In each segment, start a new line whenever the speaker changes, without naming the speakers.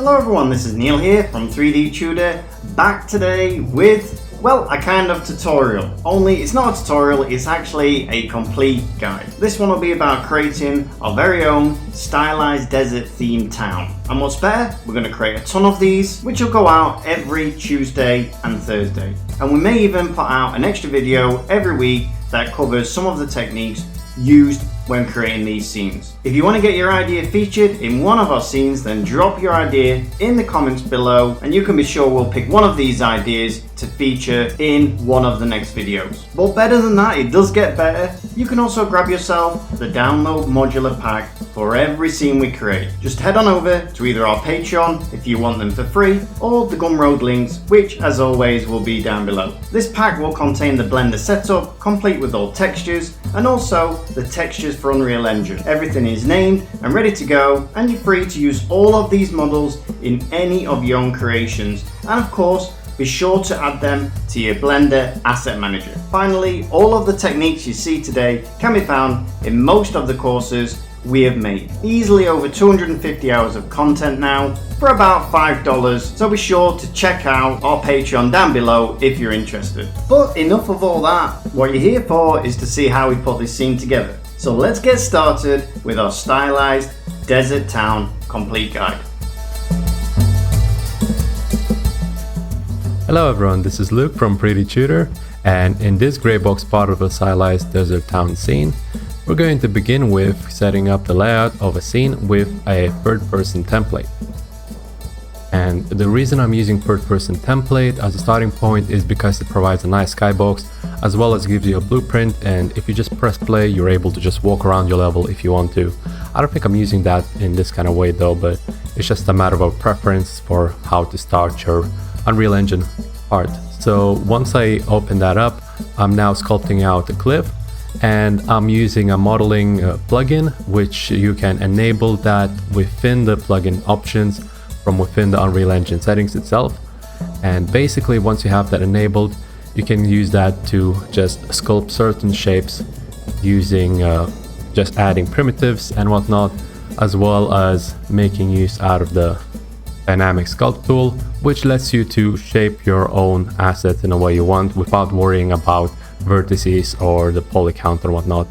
Hello everyone, this is Neil here from 3D Tutor, back today with, well, a kind of tutorial. Only it's not a tutorial, it's actually a complete guide. This one will be about creating our very own stylized desert themed town. And what's better, we're going to create a ton of these, which will go out every Tuesday and Thursday. And we may even put out an extra video every week that covers some of the techniques used when creating these scenes. If you want to get your idea featured in one of our scenes, then drop your idea in the comments below and you can be sure we'll pick one of these ideas to feature in one of the next videos. But better than that, it does get better. You can also grab yourself the download modular pack for every scene we create. Just head on over to either our Patreon if you want them for free, or the Gumroad links, which as always will be down below. This pack will contain the Blender setup, complete with all textures, and also the textures for Unreal Engine. Everything is named and ready to go, and you're free to use all of these models in any of your own creations. And of course, be sure to add them to your Blender Asset Manager. Finally, all of the techniques you see today can be found in most of the courses we have made. Easily over 250 hours of content now for about $5, so be sure to check out our Patreon down below if you're interested. But enough of all that, what you're here for is to see how we put this scene together. So let's get started with our stylized desert town complete guide.
Hello everyone, this is Luke from 3D Tutor, and in this Greybox part of the stylized desert town scene, we're going to begin with setting up the layout of a scene with a third-person template. And the reason I'm using third-person template as a starting point is because it provides a nice skybox as well as gives you a blueprint, and if you just press play, you're able to just walk around your level if you want to. I don't think I'm using that in this kind of way though, but it's just a matter of a preference for how to start your Unreal Engine part. So once I open that up, I'm now sculpting out a cliff, and I'm using a modeling plugin, which you can enable that within the plugin options from within the Unreal Engine settings itself. And basically once you have that enabled, you can use that to just sculpt certain shapes using just adding primitives and whatnot, as well as making use out of the dynamic sculpt tool, which lets you to shape your own assets in a way you want without worrying about vertices or the poly count or whatnot.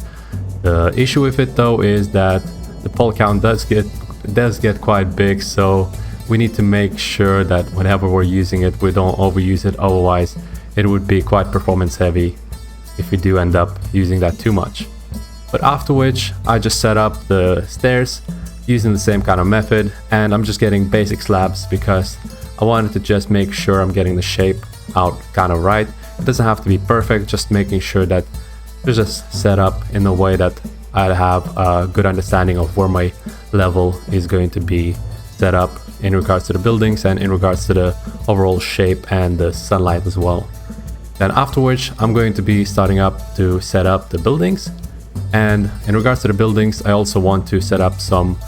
The issue with it though is that the poly count does get quite big, so we need to make sure that whenever we're using it, we don't overuse it. Otherwise it would be quite performance heavy if we do end up using that too much. But after which I just set up the stairs using the same kind of method, and I'm just getting basic slabs because I wanted to just make sure I'm getting the shape out kind of right. It doesn't have to be perfect, just making sure that it's just set up in a way that I have a good understanding of where my level is going to be set up in regards to the buildings and in regards to the overall shape and the sunlight as well. Then afterwards I'm going to be starting up to set up the buildings, and in regards to the buildings I also want to set up some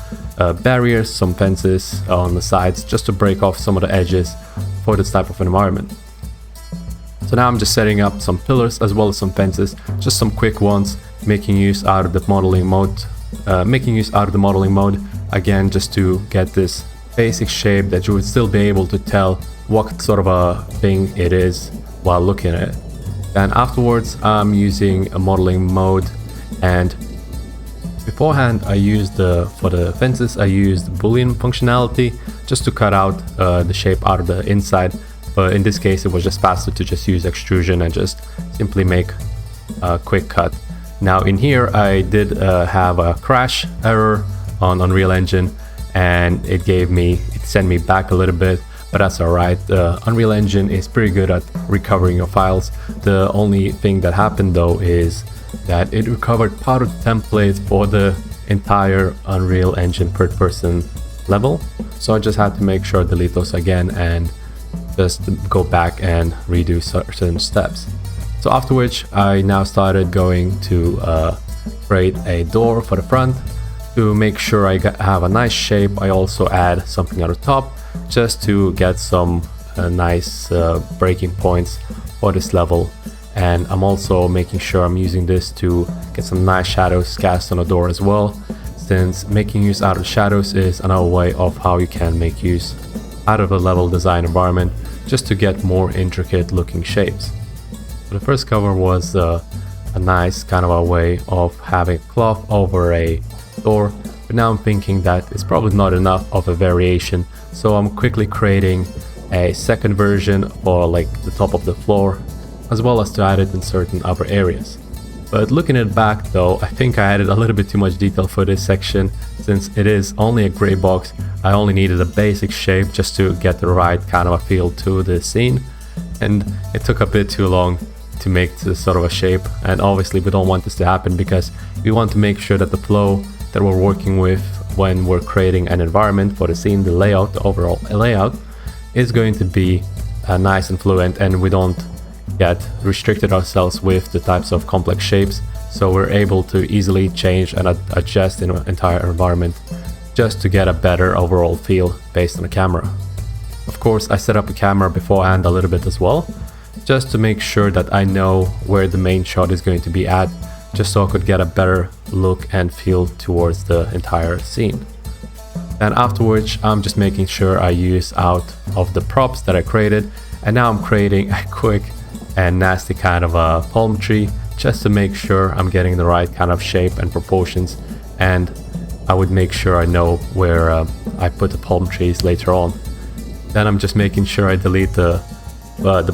barriers, some fences on the sides, just to break off some of the edges for this type of environment. So now I'm just setting up some pillars as well as some fences, just some quick ones, making use out of the modeling mode, again just to get this basic shape that you would still be able to tell what sort of a thing it is while looking at it. Then afterwards I'm using a modeling mode, and beforehand I used for the fences I used Boolean functionality just to cut out the shape out of the inside, but in this case it was just faster to just use extrusion and just simply make a quick cut. Now in here I did have a crash error on Unreal Engine, and it sent me back a little bit, but that's alright. Unreal Engine is pretty good at recovering your files. The only thing that happened though is that it recovered part of the template for the entire Unreal Engine third person level, so I just had to make sure to delete those again and just go back and redo certain steps. So after which I now started going to create a door for the front. To make sure I have a nice shape, I also add something on the top just to get some nice breaking points for this level. And I'm also making sure I'm using this to get some nice shadows cast on the door as well, since making use out of shadows is another way of how you can make use out of a level design environment just to get more intricate looking shapes. So the first cover was a nice kind of a way of having cloth over a door, but now I'm thinking that it's probably not enough of a variation, so I'm quickly creating a second version for like the top of the floor, as well as to add it in certain other areas. But looking at it back though, I think I added a little bit too much detail for this section. Since it is only a grey box, I only needed a basic shape just to get the right kind of a feel to the scene, and it took a bit too long to make this sort of a shape. And obviously we don't want this to happen, because we want to make sure that the flow that we're working with when we're creating an environment for the scene, the layout, the overall layout, is going to be nice and fluent, and we don't get restricted ourselves with the types of complex shapes, so we're able to easily change and adjust in an entire environment just to get a better overall feel based on the camera. Of course, I set up a camera beforehand a little bit as well, just to make sure that I know where the main shot is going to be at, just so I could get a better look and feel towards the entire scene. And afterwards, I'm just making sure I use out of the props that I created, and now I'm creating a quick and nasty kind of a palm tree, just to make sure I'm getting the right kind of shape and proportions, and I would make sure I know where I put the palm trees later on. Then I'm just making sure I delete the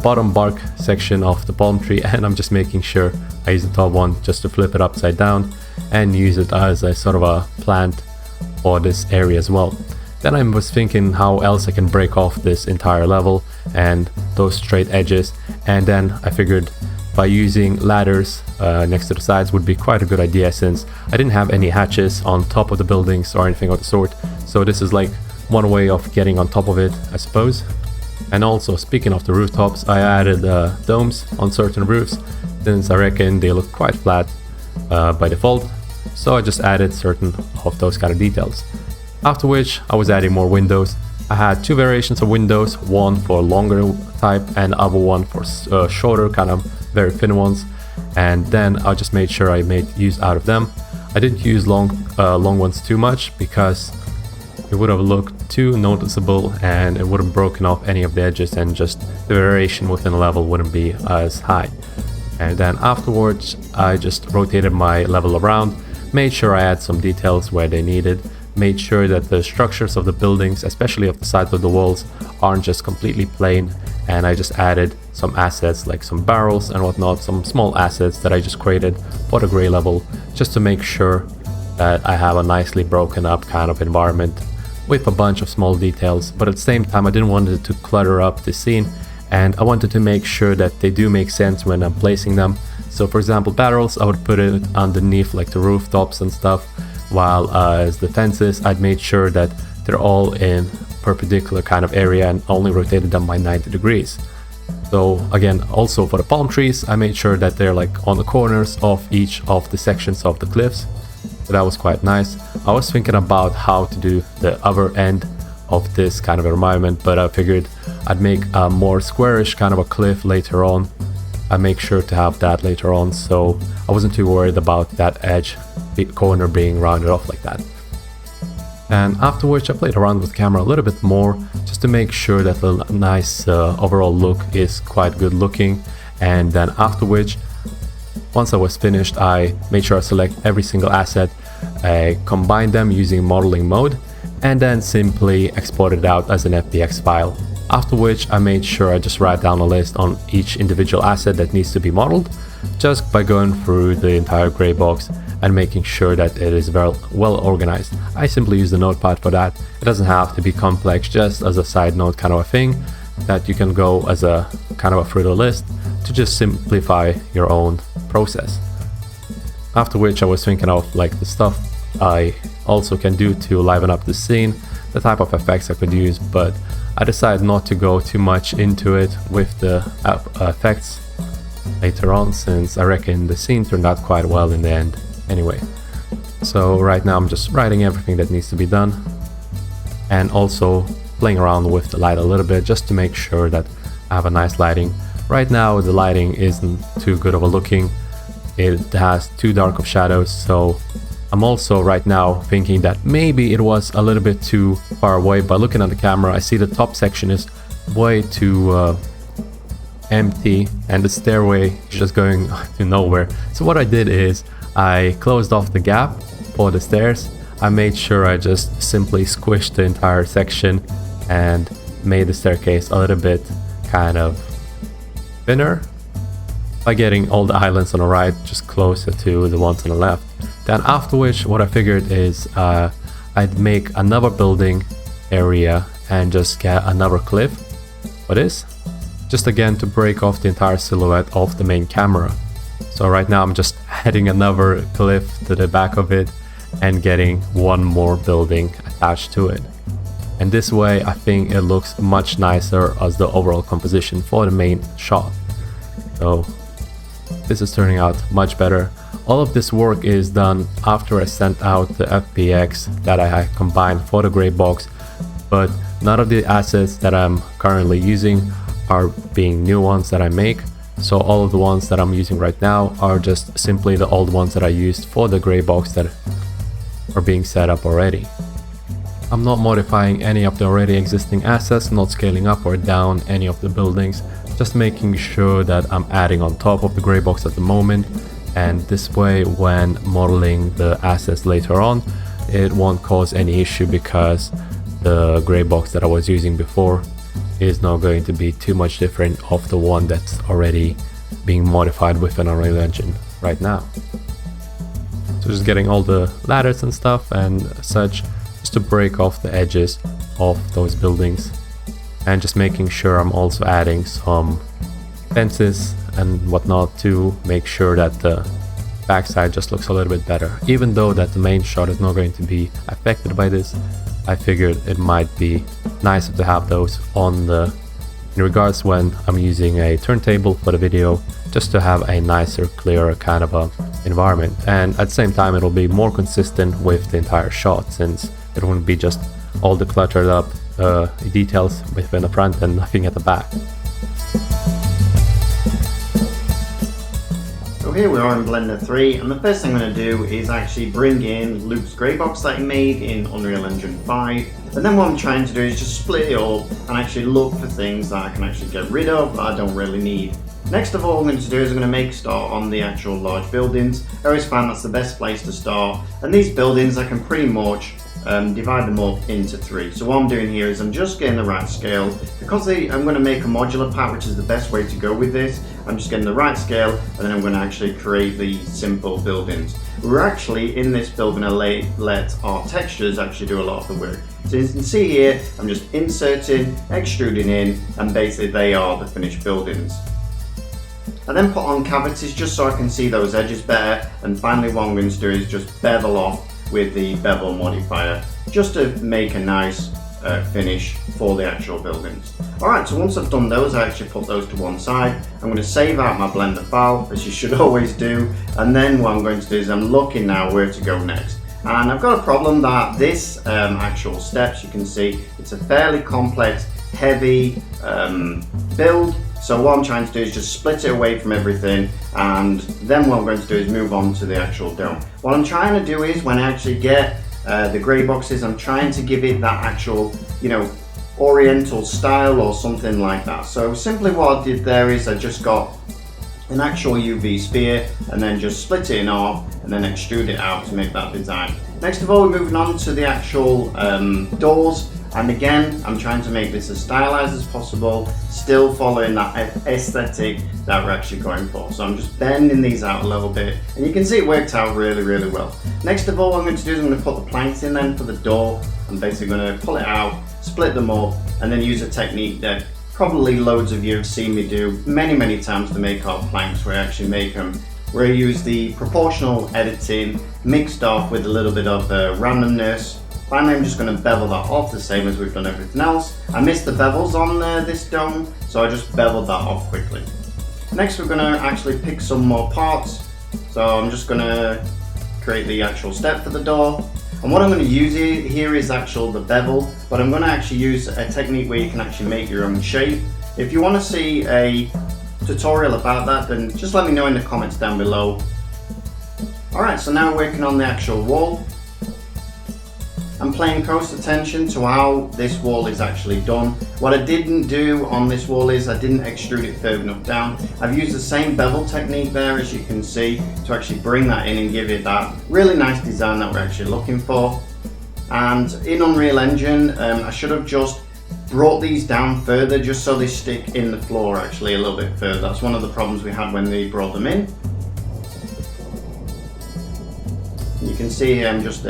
bottom bark section of the palm tree, and I'm just making sure I use the top one just to flip it upside down and use it as a sort of a plant for this area as well. Then I was thinking how else I can break off this entire level and those straight edges, and then I figured by using ladders next to the sides would be quite a good idea, since I didn't have any hatches on top of the buildings or anything of the sort, so this is like one way of getting on top of it, I suppose. And also, speaking of the rooftops, I added domes on certain roofs, since I reckon they look quite flat by default, so I just added certain of those kind of details. After which I was adding more windows. I had two variations of windows, one for longer type and other one for shorter, kind of very thin ones, and then I just made sure I made use out of them. I didn't use long ones too much, because it would have looked too noticeable and it would have broken off any of the edges, and just the variation within a level wouldn't be as high. And then afterwards I just rotated my level around, made sure I had some details where they needed, made sure that the structures of the buildings, especially of the sides of the walls, aren't just completely plain, and I just added some assets like some barrels and whatnot, some small assets that I just created for the gray level, just to make sure that I have a nicely broken up kind of environment with a bunch of small details. But at the same time, I didn't want it to clutter up the scene, and I wanted to make sure that they do make sense when I'm placing them. So for example, barrels, I would put it underneath like the rooftops and stuff, while as the fences, I'd made sure that they're all in perpendicular kind of area and only rotated them by 90 degrees. So again, also for the palm trees, I made sure that they're like on the corners of each of the sections of the cliffs. So that was quite nice. I was thinking about how to do the other end of this kind of environment, but I figured I'd make a more squarish kind of a cliff later on. I make sure to have that later on, so I wasn't too worried about that edge corner being rounded off like that. And afterwards I played around with the camera a little bit more, just to make sure that the nice overall look is quite good looking. And then afterwards, once I was finished, I made sure I select every single asset, I combined them using modeling mode, and then simply exported it out as an FBX file. After which I made sure I just write down a list on each individual asset that needs to be modeled, just by going through the entire gray box and making sure that it is well organized. I simply use the notepad for that. It doesn't have to be complex, just as a side note kind of a thing that you can go as a kind of a through the list to just simplify your own process. After which I was thinking of like the stuff I also can do to liven up the scene, the type of effects I could use, but I decided not to go too much into it with the effects later on, since I reckon the scene turned out quite well in the end anyway. So right now I'm just writing everything that needs to be done, and also playing around with the light a little bit just to make sure that I have a nice lighting. Right now the lighting isn't too good of a looking. It has too dark of shadows, so I'm also right now thinking that maybe it was a little bit too far away. By looking at the camera, I see the top section is way too empty and the stairway is just going to nowhere. So what I did is I closed off the gap for the stairs. I made sure I just simply squished the entire section and made the staircase a little bit kind of thinner by getting all the islands on the right just closer to the ones on the left. Then after which, what I figured is I'd make another building area and just get another cliff for this, just again to break off the entire silhouette of the main camera. So right now I'm just adding another cliff to the back of it and getting one more building attached to it. And this way I think it looks much nicer as the overall composition for the main shot. So this is turning out much better. All of this work is done after I sent out the FBX that I had combined for the Greybox, but none of the assets that I'm currently using are being new ones that I make. So all of the ones that I'm using right now are just simply the old ones that I used for the Greybox that are being set up already. I'm not modifying any of the already existing assets, not scaling up or down any of the buildings, just making sure that I'm adding on top of the Greybox at the moment. And this way, when modeling the assets later on, it won't cause any issue because the Greybox that I was using before is not going to be too much different of the one that's already being modified with an Unreal Engine right now. So just getting all the ladders and stuff and such, just to break off the edges of those buildings, and just making sure I'm also adding some fences and whatnot to make sure that the backside just looks a little bit better. Even though that the main shot is not going to be affected by this, I figured it might be nicer to have those on the in regards when I'm using a turntable for the video, just to have a nicer, clearer kind of a environment. And at the same time it'll be more consistent with the entire shot, since it won't be just all the cluttered up details within the front and nothing at the back.
So here we are in Blender 3, and the first thing I'm going to do is actually bring in Luke's Greybox that he made in Unreal Engine 5. And then what I'm trying to do is just split it up and actually look for things that I can actually get rid of that I don't really need. Next of all, what I'm going to do is I'm going to make a start on the actual large buildings. I always find that's the best place to start. And these buildings, I can pretty much divide them up into 3. So what I'm doing here is I'm just getting the right scale. Because I'm going to make a modular pack, which is the best way to go with this, I'm just getting the right scale, and then I'm going to actually create the simple buildings. We're actually in this build going to let our textures actually do a lot of the work. So you can see here, I'm just inserting, extruding in, and basically they are the finished buildings. I then put on cavities just so I can see those edges better, and finally what I'm going to do is just bevel off with the bevel modifier, just to make a nice finish for the actual buildings. Alright, so once I've done those, I actually put those to one side. I'm going to save out my Blender file, as you should always do, and then what I'm going to do is I'm looking now where to go next. And I've got a problem that this actual steps, you can see, it's a fairly complex, heavy build. So what I'm trying to do is just split it away from everything, and then what I'm going to do is move on to the actual dome. What I'm trying to do is when I actually get the Greyboxes, I'm trying to give it that actual, oriental style or something like that. So simply what I did there is I just got an actual UV sphere and then just split it in half and then extrude it out to make that design. Next of all, we're moving on to the actual doors. And again, I'm trying to make this as stylized as possible, still following that aesthetic that we're actually going for. So I'm just bending these out a little bit, and you can see it worked out really, really well. Next of all, what I'm going to do is I'm going to put the planks in then for the door. I'm basically going to pull it out, split them up, and then use a technique that probably loads of you have seen me do many, many times to make our planks, where I actually make them, where I use the proportional editing mixed off with a little bit of randomness. Finally, I'm just going to bevel that off the same as we've done everything else. I missed the bevels on this dome, so I just beveled that off quickly. Next, we're going to actually pick some more parts. So I'm just going to create the actual step for the door. And what I'm going to use here is the bevel, but I'm going to actually use a technique where you can actually make your own shape. If you want to see a tutorial about that, then just let me know in the comments down below. Alright, so now working on the actual wall. I'm paying close attention to how this wall is actually done. What I didn't do on this wall is I didn't extrude it further enough down. I've used the same bevel technique there, as you can see, to actually bring that in and give it that really nice design that we're actually looking for. And in Unreal Engine, I should have just brought these down further just so they stick in the floor actually a little bit further. That's one of the problems we had when they brought them in. You can see here I'm just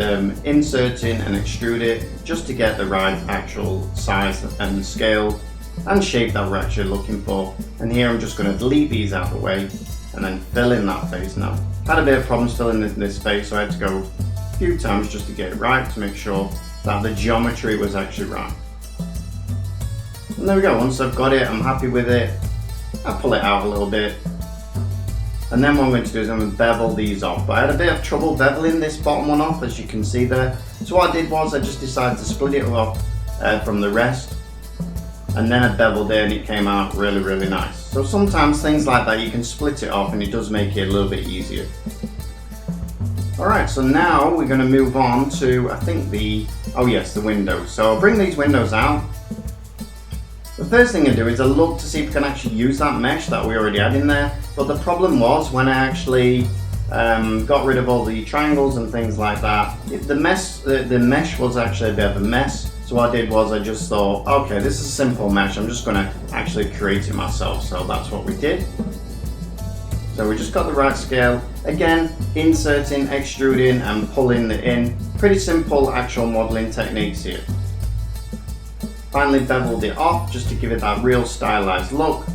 inserting and extrude it just to get the right actual size and scale and shape that we're actually looking for. And here I'm just going to delete these out of the way and then fill in that face now. Had a bit of problems filling this face, so I had to go a few times just to get it right, to make sure that the geometry was actually right. And there we go, once I've got it, I'm happy with it, I pull it out a little bit. And then what I'm going to do is I'm going to bevel these off. But I had a bit of trouble beveling this bottom one off, as you can see there. So what I did was I just decided to split it off from the rest. And then I beveled it and it came out really, really nice. So sometimes things like that, you can split it off and it does make it a little bit easier. Alright, so now we're going to move on to, I think the windows. So I'll bring these windows out. The first thing I do is I look to see if I can actually use that mesh that we already had in there. But the problem was when I actually got rid of all the triangles and things like that, the mesh was actually a bit of a mess. So what I did was I just thought, okay, this is a simple mesh, I'm just going to actually create it myself. So that's what we did. So we just got the right scale. Again, inserting, extruding and pulling it in. Pretty simple actual modeling techniques here. Finally beveled it off just to give it that real stylized look.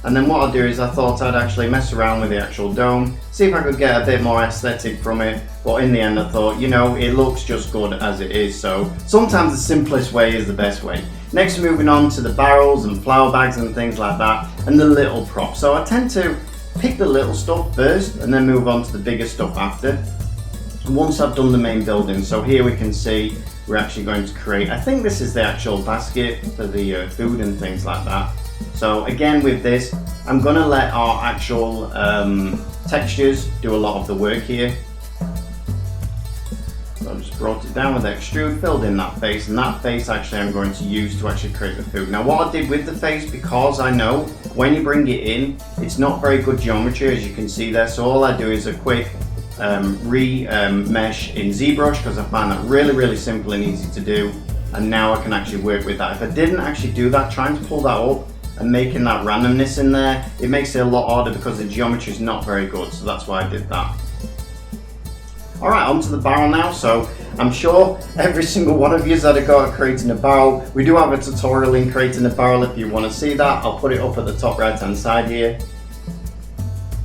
And then what I'll do is I thought I'd actually mess around with the actual dome, see if I could get a bit more aesthetic from it, but in the end I thought, you know, it looks just good as it is, so sometimes the simplest way is the best way. Next, moving on to the barrels and flour bags and things like that, and the little props. So I tend to pick the little stuff first and then move on to the bigger stuff after. And once I've done the main building, so here we can see we're actually going to create, I think this is the actual basket for the food and things like that. So again with this, I'm going to let our actual textures do a lot of the work here. So I just brought it down with extrude, filled in that face, and that face actually I'm going to use to actually create the food. Now what I did with the face, because I know when you bring it in, it's not very good geometry as you can see there, so all I do is a quick mesh in Zbrush, because I find that really simple and easy to do, and now I can actually work with that. If I didn't actually do that, trying to pull that up and making that randomness in there, it makes it a lot harder because the geometry is not very good, so that's why I did that. Alright, onto the barrel now. So I'm sure every single one of you has had a go at creating a barrel. We do have a tutorial in creating a barrel if you want to see that. I'll put it up at the top right hand side here.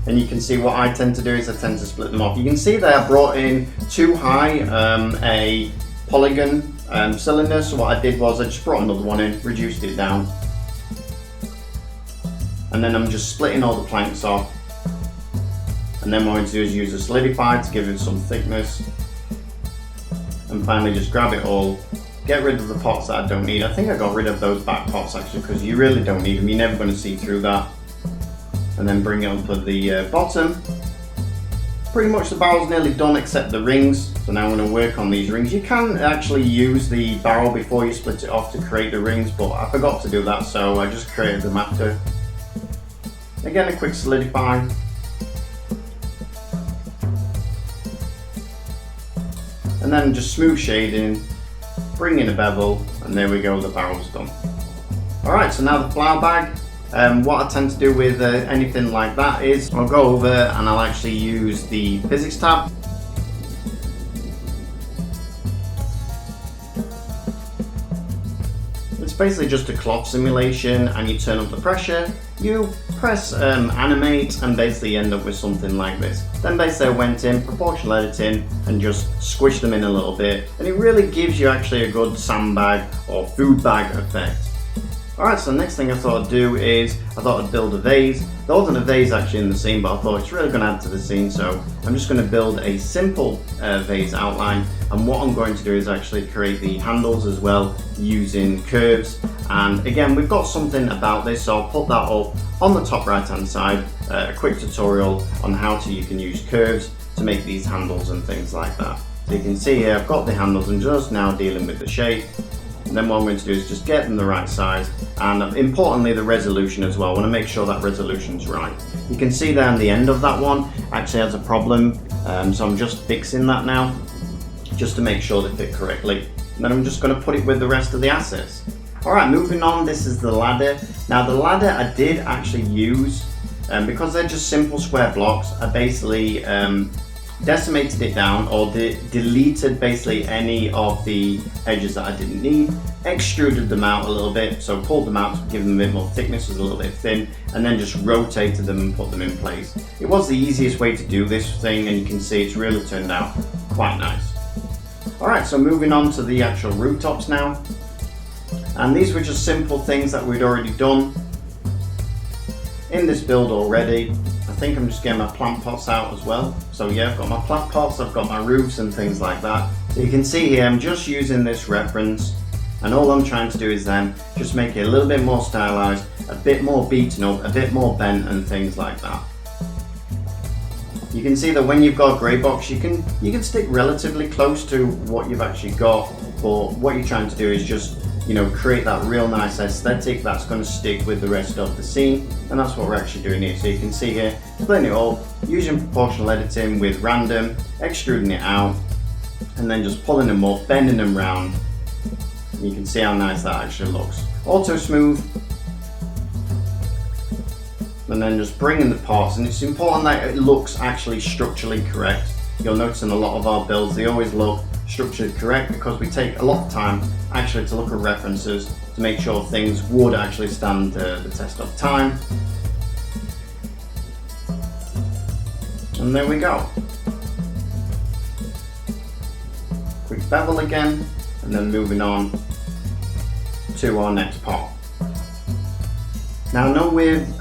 And you can see what I tend to do is I tend to split them off. You can see there I brought in too high a polygon cylinder, so what I did was I just brought another one in, reduced it down. And then I'm just splitting all the planks off. And then what I'm going to do is use a solidify to give it some thickness. And finally just grab it all, get rid of the pots that I don't need. I think I got rid of those back pots actually because you really don't need them, you're never going to see through that. And then bring it up at the bottom. Pretty much the barrel's nearly done except the rings, so now I'm going to work on these rings. You can actually use the barrel before you split it off to create the rings, but I forgot to do that, so I just created them after. Again, a quick solidify. And then just smooth shading, bring in a bevel, and there we go, the barrel's done. Alright, so now the flour bag. What I tend to do with anything like that is I'll go over and I'll actually use the physics tab. It's basically just a cloth simulation, and you turn up the pressure, you press animate, and basically end up with something like this. Then basically I went in, proportional editing, and just squished them in a little bit, and it really gives you actually a good sandbag or food bag effect. Alright, so the next thing I thought I'd do is, I thought I'd build a vase. There wasn't a vase actually in the scene, but I thought it's really going to add to the scene, so I'm just going to build a simple vase outline, and what I'm going to do is actually create the handles as well using curves. And again, we've got something about this, so I'll put that up on the top right hand side, a quick tutorial on how you can use curves to make these handles and things like that. So you can see here I've got the handles and just now dealing with the shape. And then what I'm going to do is just get them the right size, and importantly the resolution as well. I want to make sure that resolution's right. You can see there on the end of that one actually has a problem, so I'm just fixing that now just to make sure they fit correctly. And then I'm just going to put it with the rest of the assets. Alright, moving on, this is the ladder. Now the ladder I did actually use, because they're just simple square blocks, I basically decimated it down, or deleted basically any of the edges that I didn't need, extruded them out a little bit, so pulled them out to give them a bit more thickness, was a little bit thin, and then just rotated them and put them in place. It was the easiest way to do this thing, and you can see it's really turned out quite nice. Alright, so moving on to the actual rooftops now, and these were just simple things that we'd already done in this build already. I think I'm just getting my plant pots out as well. So yeah, I've got my plant pots, I've got my roofs and things like that. So you can see here, I'm just using this reference, and all I'm trying to do is then just make it a little bit more stylized, a bit more beaten up, a bit more bent and things like that. You can see that when you've got a grey box, you can stick relatively close to what you've actually got, but what you're trying to do is just, you know, create that real nice aesthetic that's going to stick with the rest of the scene, and that's what we're actually doing here. So you can see here, splitting it all, using proportional editing with random, extruding it out, and then just pulling them up, bending them round. You can see how nice that actually looks. Auto smooth, and then just bringing the parts, and it's important that it looks actually structurally correct. You'll notice in a lot of our builds, they always look structured correct because we take a lot of time actually to look at references to make sure things would actually stand the test of time. And there we go. Quick bevel again, and then moving on to our next part. Now I know with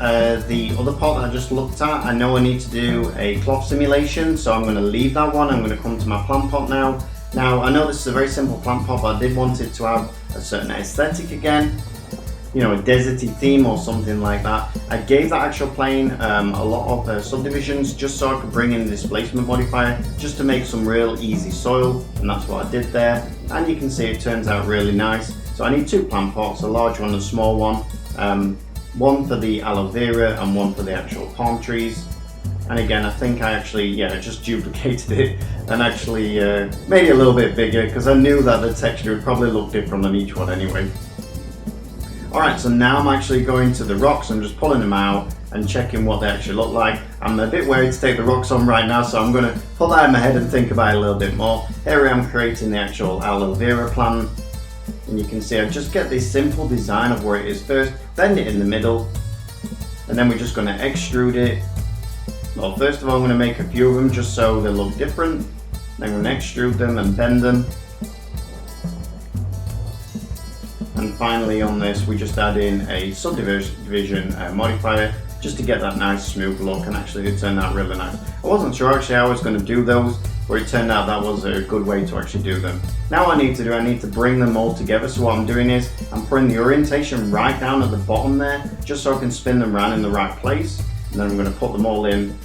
the other part that I just looked at, I know I need to do a cloth simulation, so I'm going to leave that one. I'm going to come to my plant pot now. Now I know this is a very simple plant pot, but I did want it to have a certain aesthetic again, you know, a deserty theme or something like that. I gave that actual plane a lot of subdivisions just so I could bring in a displacement modifier just to make some real easy soil, and that's what I did there. And you can see it turns out really nice. So I need two plant pots, a large one and a small one. One for the aloe vera and one for the actual palm trees. And again, I think I actually, just duplicated it and actually made it a little bit bigger because I knew that the texture would probably look different on each one anyway. Alright, so now I'm actually going to the rocks. I'm just pulling them out and checking what they actually look like. I'm a bit worried to take the rocks on right now, so I'm going to put that in my head and think about it a little bit more. Here I am creating the actual aloe vera plant. And you can see I just get this simple design of where it is first, bend it in the middle, and then we're just going to extrude it. Well, first of all, I'm going to make a few of them just so they look different. Then I'm going to extrude them and bend them. And finally on this, we just add in a subdivision modifier just to get that nice smooth look, and actually it turned out really nice. I wasn't sure actually how I was going to do those, but it turned out that was a good way to actually do them. Now what I need to bring them all together. So what I'm doing is I'm putting the orientation right down at the bottom there, just so I can spin them around in the right place. And then I'm going to put them all in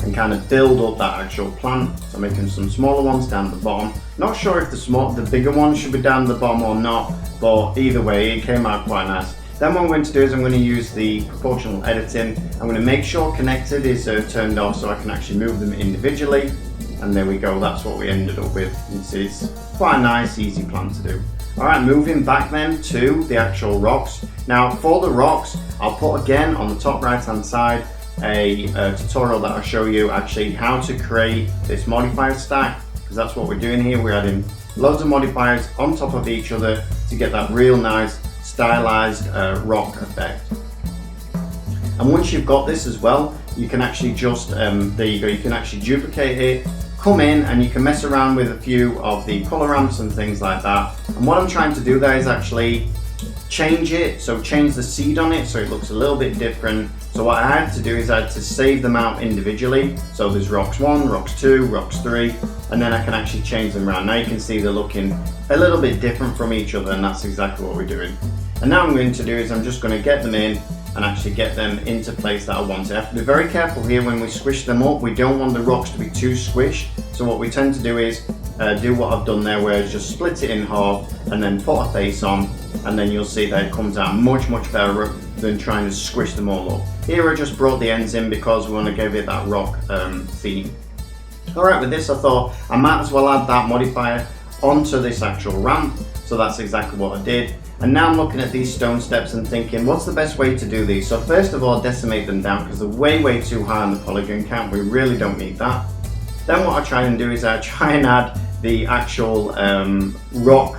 and kind of build up that actual plant. So I'm making some smaller ones down at the bottom. Not sure if the bigger ones should be down at the bottom or not, but either way it came out quite nice. Then what I'm going to do is I'm going to use the proportional editing. I'm going to make sure connected is turned off so I can actually move them individually. And there we go, that's what we ended up with. You can see it's quite a nice, easy plant to do. Alright, moving back then to the actual rocks. Now for the rocks, I'll put again on the top right hand side a tutorial that I'll show you actually how to create this modifier stack, because that's what we're doing here. We're adding loads of modifiers on top of each other to get that real nice stylized rock effect. And once you've got this as well, you can actually just, there you go, you can actually duplicate it, come in and you can mess around with a few of the color ramps and things like that. And what I'm trying to do there is actually change it, so change the seed on it so it looks a little bit different. So what I had to do is I had to save them out individually. So there's rocks 1, rocks 2, rocks 3, and then I can actually change them around. Now you can see they're looking a little bit different from each other, and that's exactly what we're doing. And now what I'm going to do is I'm just going to get them in, and actually get them into place that I want. I have to be very careful here when we squish them up. We don't want the rocks to be too squished. So what we tend to do is do what I've done there, where I just split it in half and then put a face on, and then you'll see that it comes out much better than trying to squish them all up. Here I just brought the ends in because we want to give it that rock theme. Alright, with this I thought I might as well add that modifier onto this actual ramp, so that's exactly what I did. And now I'm looking at these stone steps and thinking, what's the best way to do these? So first of all, decimate them down because they're way too high on the polygon count. We really don't need that. Then what I try and do is I try and add the actual rock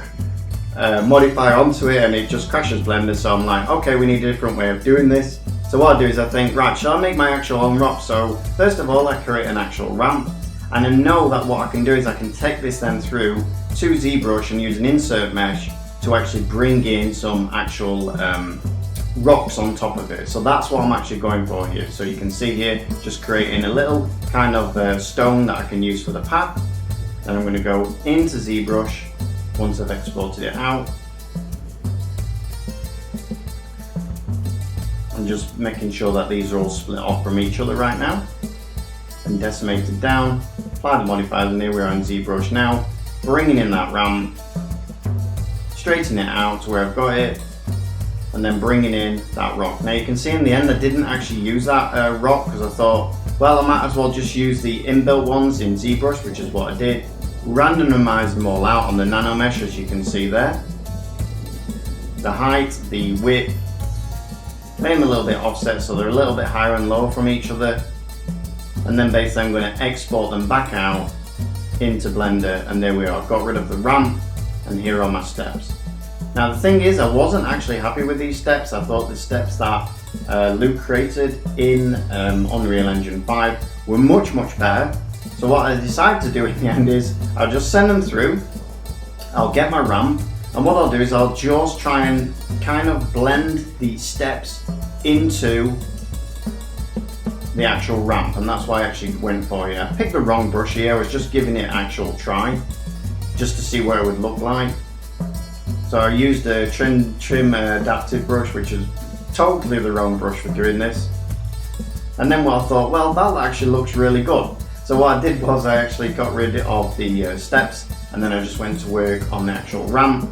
modifier onto it, and it just crashes Blender. So I'm like, okay, we need a different way of doing this. So what I do is I think, right, shall I make my actual own rock? So first of all, I create an actual ramp, and I know that what I can do is I can take this then through to Zbrush and use an insert mesh to actually bring in some actual rocks on top of it. So that's what I'm actually going for here. So you can see here, just creating a little kind of stone that I can use for the path. Then I'm going to go into Zbrush once I've exported it out. I'm just making sure that these are all split off from each other right now. And decimated down, apply the modifiers, and here we are in Zbrush now, bringing in that ramp, straighten it out to where I've got it, and then bringing in that rock. Now you can see in the end I didn't actually use that rock because I thought, well, I might as well just use the inbuilt ones in Zbrush, which is what I did. Randomize them all out on the nano mesh, as you can see there. The height, the width, made them a little bit offset so they're a little bit higher and lower from each other. And then basically I'm going to export them back out into Blender, and there we are. Got rid of the ramp, and here are my steps. Now the thing is, I wasn't actually happy with these steps. I thought the steps that Luke created in Unreal Engine 5 were much better. So what I decided to do in the end is I'll just send them through, I'll get my ramp, and what I'll do is I'll just try and kind of blend the steps into the actual ramp, and that's why I actually went for it. I picked the wrong brush here. I was just giving it an actual try just to see what it would look like. So I used a trim adaptive brush, which is totally the wrong brush for doing this. And then what I thought, well, that actually looks really good. So what I did was I actually got rid of the steps, and then I just went to work on the actual ramp.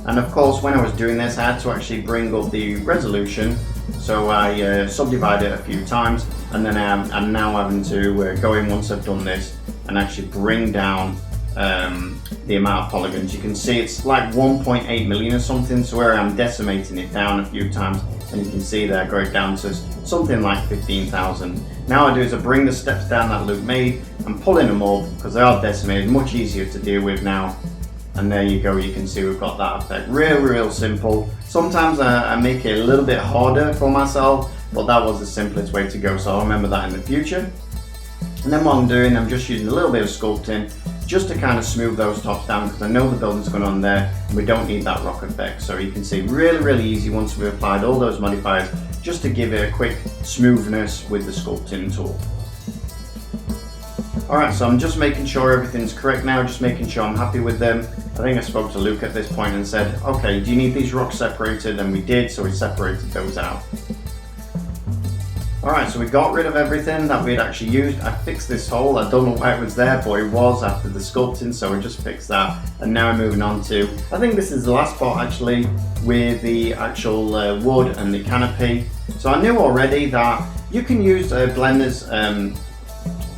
And of course, when I was doing this, I had to actually bring up the resolution. So I subdivided it a few times, and then I'm now having to go in once I've done this and actually bring down the amount of polygons. You can see it's like 1.8 million or something, so where I'm decimating it down a few times, and you can see there going down to something like 15,000. Now I do is I bring the steps down that Luke made and pull in them all because they are decimated, much easier to deal with now. And there you go, you can see we've got that effect. Real simple. Sometimes I make it a little bit harder for myself, but that was the simplest way to go, so I'll remember that in the future. And then what I'm doing, I'm just using a little bit of sculpting just to kind of smooth those tops down, because I know the building's going on there and we don't need that rock effect. So you can see really easy once we've applied all those modifiers, just to give it a quick smoothness with the sculpting tool. Alright, so I'm just making sure everything's correct now, just making sure I'm happy with them. I think I spoke to Luke at this point and said, okay, do you need these rocks separated? And we did, so we separated those out. Alright, so we got rid of everything that we'd actually used. I fixed this hole. I don't know why it was there, but it was after the sculpting, so we just fixed that. And now we're moving on to, I think this is the last part actually, with the actual wood and the canopy. So I knew already that you can use Blender's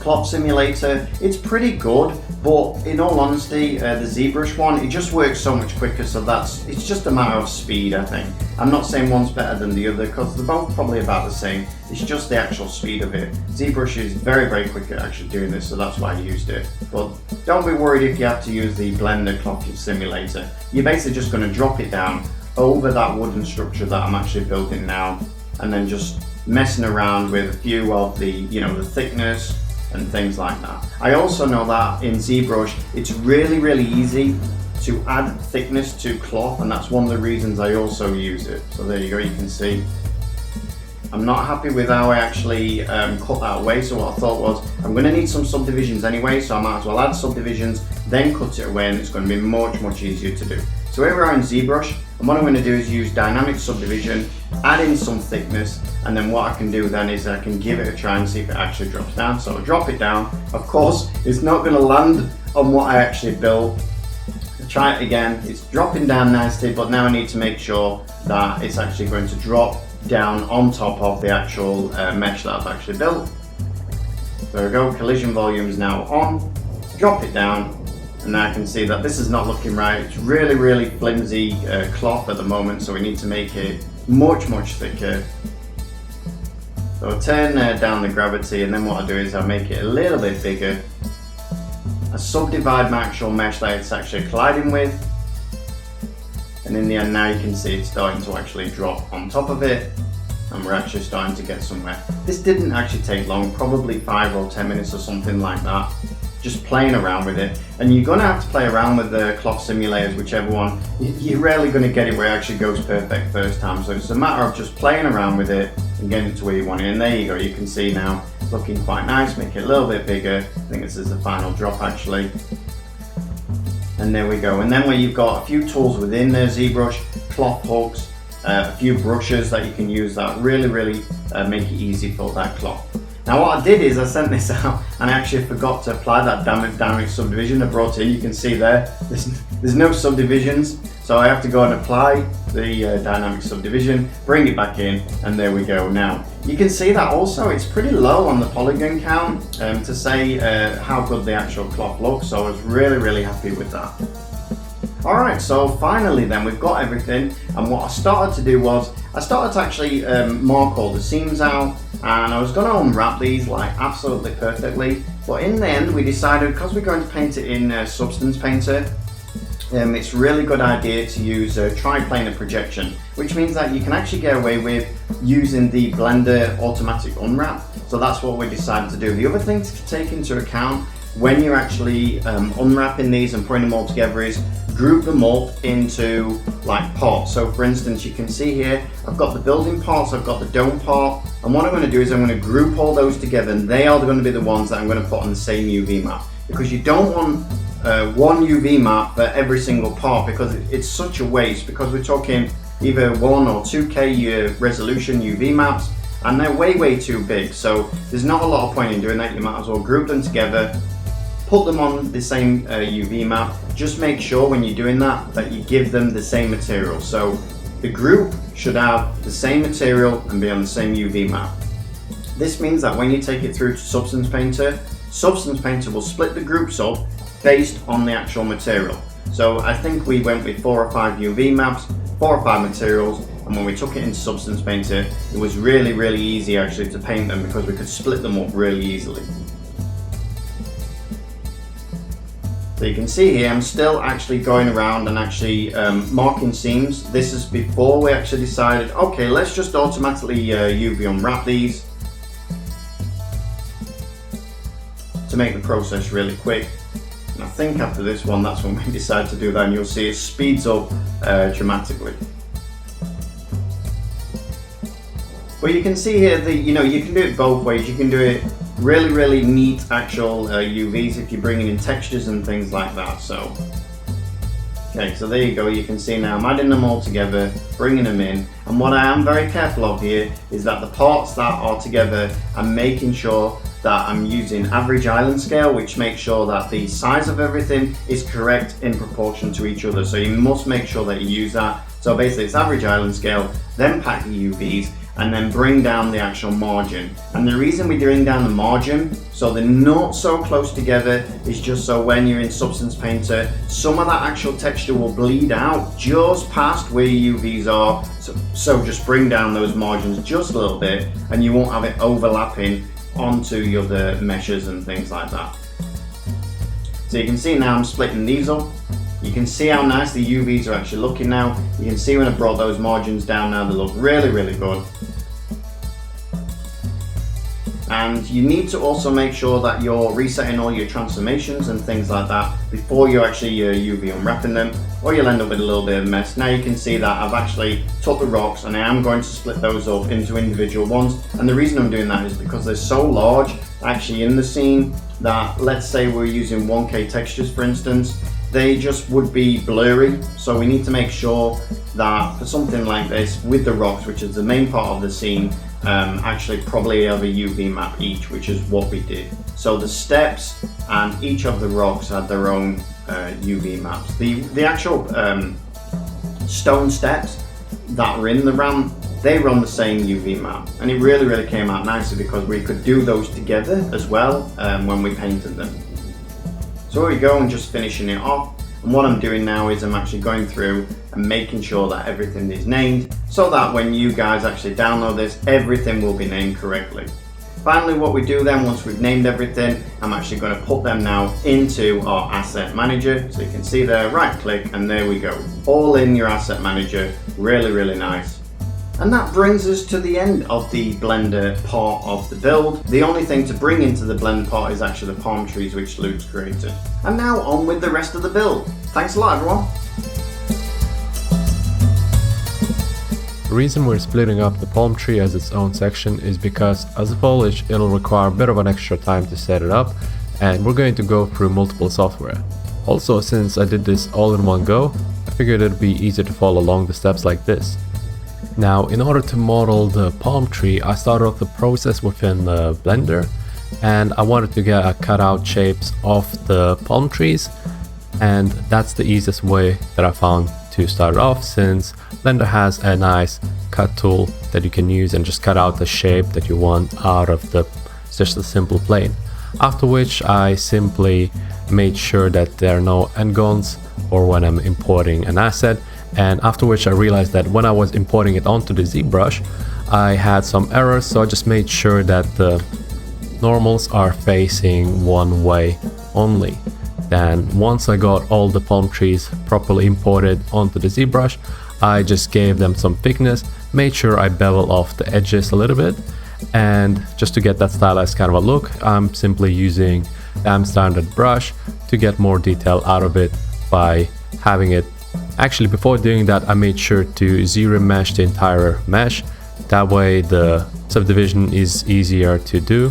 plot simulator. It's pretty good, but in all honesty, the Zbrush one, it just works so much quicker, so it's just a matter of speed, I think. I'm not saying one's better than the other, because they're both probably about the same. It's just the actual speed of it. Zbrush is very quick at actually doing this, so that's why I used it. But don't be worried if you have to use the Blender cloth simulator. You're basically just going to drop it down over that wooden structure that I'm actually building now, and then just messing around with a few of the, the thickness and things like that. I also know that in Zbrush, it's really easy to add thickness to cloth, and that's one of the reasons I also use it. So there you go, you can see. I'm not happy with how I actually cut that away, so what I thought was, I'm going to need some subdivisions anyway, so I might as well add subdivisions, then cut it away, and it's going to be much easier to do. So here we are in Zbrush, and what I'm going to do is use dynamic subdivision, add in some thickness, and then what I can do then is I can give it a try and see if it actually drops down. So I'll drop it down. Of course, it's not going to land on what I actually built. I'll try it again. It's dropping down nicely, but now I need to make sure that it's actually going to drop down on top of the actual mesh that I've actually built. There we go, collision volume is now on. Drop it down. And now I can see that this is not looking right. It's really flimsy cloth at the moment, so we need to make it much thicker. So I'll turn down the gravity, and then what I'll do is I'll make it a little bit bigger. I subdivide my actual mesh that it's actually colliding with. And in the end now you can see it's starting to actually drop on top of it, and we're actually starting to get somewhere. This didn't actually take long, probably 5 or 10 minutes or something like that. Just playing around with it, and you're going to have to play around with the cloth simulators, whichever one. You're rarely going to get it where it actually goes perfect first time, so it's a matter of just playing around with it and getting it to where you want it. And there you go, you can see now looking quite nice. Make it a little bit bigger. I think this is the final drop actually, and there we go. And then where you've got a few tools within there, ZBrush, cloth hooks, a few brushes that you can use that really make it easy for that cloth. Now what I did is I sent this out and I actually forgot to apply that dynamic subdivision I brought in. You can see there's no subdivisions, so I have to go and apply the dynamic subdivision, bring it back in, and there we go. Now you can see that also it's pretty low on the polygon count to say how good the actual cloth looks, so I was really happy with that. Alright, so finally then we've got everything, and what I started to do was I started to actually mark all the seams out, and I was going to unwrap these like absolutely perfectly, but in the end we decided, because we're going to paint it in Substance Painter, it's a really good idea to use triplanar projection, which means that you can actually get away with using the Blender automatic unwrap. So that's what we decided to do. The other thing to take into account when you're actually unwrapping these and putting them all together is group them up into like parts. So for instance, you can see here I've got the building parts, I've got the dome part, and what I'm going to do is I'm going to group all those together, and they are going to be the ones that I'm going to put on the same UV map, because you don't want one UV map for every single part, because it's such a waste, because we're talking either 1 or 2K resolution UV maps, and they're way too big, so there's not a lot of point in doing that. You might as well group them together, put them on the same UV map. Just make sure when you're doing that you give them the same material. So the group should have the same material and be on the same UV map. This means that when you take it through to Substance Painter will split the groups up based on the actual material. So I think we went with 4 or 5 UV maps, 4 or 5 materials, and when we took it into Substance Painter, it was really easy actually to paint them, because we could split them up really easily. So you can see here I'm still actually going around and actually marking seams. This is before we actually decided, okay, let's just automatically UV unwrap these to make the process really quick. And I think after this one, that's when we decide to do that, and you'll see it speeds up dramatically. But you can see here that you can do it both ways. You can do it really neat actual UVs if you're bringing in textures and things like that. So okay, so there you go. You can see now I'm adding them all together, bringing them in, and what I am very careful of here is that the parts that are together, I'm making sure that I'm using average island scale, which makes sure that the size of everything is correct in proportion to each other. So you must make sure that you use that. So basically it's average island scale, then pack the UVs, and then bring down the actual margin. And the reason we bring down the margin so they're not so close together is just so when you're in Substance Painter, some of that actual texture will bleed out just past where your UVs are. So just bring down those margins just a little bit, and you won't have it overlapping onto your other meshes and things like that. So you can see now I'm splitting these up. You can see how nice the UVs are actually looking now. You can see when I brought those margins down now, they look really good. And you need to also make sure that you're resetting all your transformations and things like that before you actually UV unwrapping them, or you'll end up with a little bit of a mess. Now you can see that I've actually took the rocks and I am going to split those up into individual ones. And the reason I'm doing that is because they're so large actually in the scene that, let's say we're using 1K textures for instance, they just would be blurry. So we need to make sure that for something like this with the rocks, which is the main part of the scene, actually probably have a UV map each, which is what we did. So the steps and each of the rocks had their own UV maps. The actual stone steps that were in the ramp, they were on the same UV map, and it really came out nicely because we could do those together as well when we painted them. So here we go, and just finishing it off. And what I'm doing now is I'm actually going through and making sure that everything is named, so that when you guys actually download this, everything will be named correctly. Finally, what we do then, once we've named everything, I'm actually going to put them now into our asset manager. So you can see there, right click, and there we go. All in your asset manager, really nice. And that brings us to the end of the Blender part of the build. The only thing to bring into the Blend part is actually the palm trees which Luke's created. And now on with the rest of the build. Thanks a lot, everyone.
The reason we're splitting up the palm tree as its own section is because as a foliage it'll require a bit of an extra time to set it up, and we're going to go through multiple software. Also, since I did this all in one go, I figured it'd be easier to follow along the steps like this. Now, in order to model the palm tree, I started off the process within the Blender, and I wanted to get a cutout shapes of the palm trees, and that's the easiest way that I found to start off, since Blender has a nice cut tool that you can use and just cut out the shape that you want out of just a simple plane. After which I simply made sure that there are no endgons or when I'm importing an asset, and after which I realized that when I was importing it onto the Zbrush I had some errors, so I just made sure that the normals are facing one way only. Then once I got all the palm trees properly imported onto the Zbrush, I just gave them some thickness, made sure I bevel off the edges a little bit, and just to get that stylized kind of a look, I'm simply using the standard brush to get more detail out of it by having it. Actually, before doing that, I made sure to zero mesh the entire mesh. That way the subdivision is easier to do.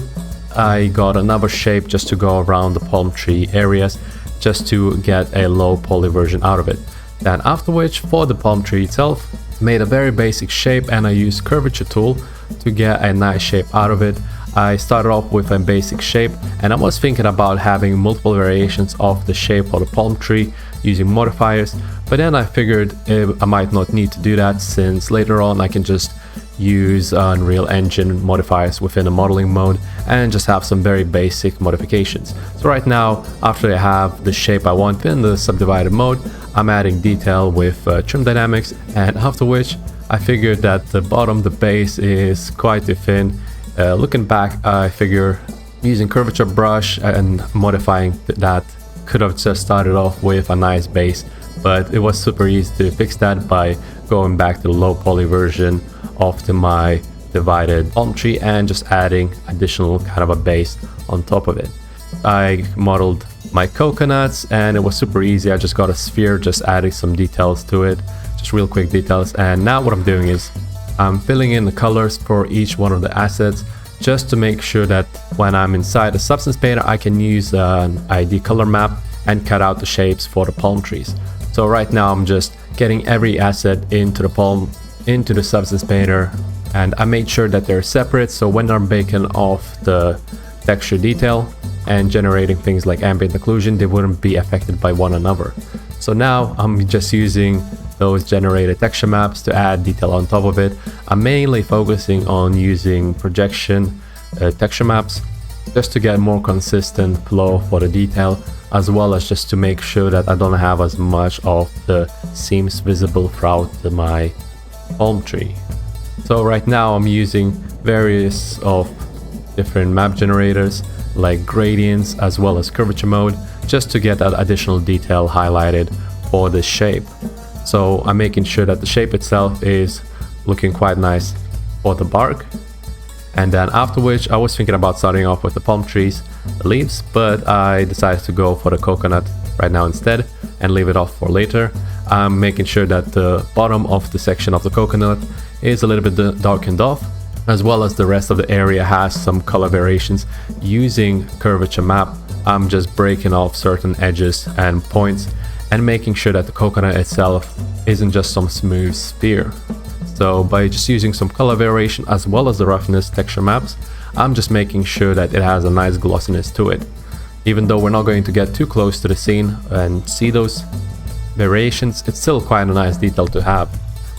I got another shape just to go around the palm tree areas, just to get a low poly version out of it. Then after which, for the palm tree itself, made a very basic shape, and I used curvature tool to get a nice shape out of it. I started off with a basic shape, and I was thinking about having multiple variations of the shape of the palm tree using modifiers, but then I figured I might not need to do that, since later on I can just use Unreal Engine modifiers within the modeling mode and just have some very basic modifications. So right now, after I have the shape I want in the subdivided mode, I'm adding detail with trim dynamics, and after which I figured that the bottom, the base, is quite too thin. Looking back, I figure using curvature brush and modifying that could have just started off with a nice base, but it was super easy to fix that by going back to the low poly version of my divided palm tree and just adding additional kind of a base on top of it. I modeled my coconuts and it was super easy. I just got a sphere, just adding some details to it, just real quick details. And now what I'm doing is I'm filling in the colors for each one of the assets, just to make sure that when I'm inside the substance painter I can use an ID color map and cut out the shapes for the palm trees. So right now I'm just getting every asset into the substance painter, and I made sure that they're separate, so when I'm baking off the texture detail and generating things like ambient occlusion, they wouldn't be affected by one another. So now I'm just using those generated texture maps to add detail on top of it. I'm mainly focusing on using projection texture maps just to get more consistent flow for the detail, as well as just to make sure that I don't have as much of the seams visible throughout my palm tree. So right now I'm using various of different map generators like gradients as well as curvature mode, just to get that additional detail highlighted for this shape. So I'm making sure that the shape itself is looking quite nice for the bark. And then after which I was thinking about starting off with the palm trees, the leaves, but I decided to go for the coconut right now instead and leave it off for later. I'm making sure that the bottom of the section of the coconut is a little bit darkened off, as well as the rest of the area has some color variations. Using curvature map, I'm just breaking off certain edges and points and making sure that the coconut itself isn't just some smooth sphere. So by just using some color variation as well as the roughness texture maps, I'm just making sure that it has a nice glossiness to it. Even though we're not going to get too close to the scene and see those variations, it's still quite a nice detail to have.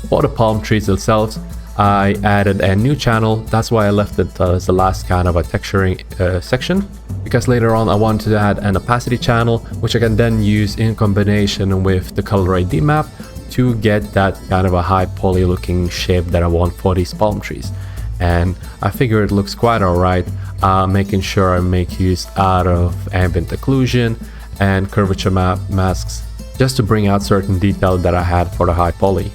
For the palm trees themselves, I added a new channel. That's why I left it as the last kind of a texturing section, because later on I wanted to add an opacity channel, which I can then use in combination with the color ID map to get that kind of a high poly looking shape that I want for these palm trees. And I figure it looks quite alright, making sure I make use out of ambient occlusion and curvature masks just to bring out certain detail that I had for the high poly.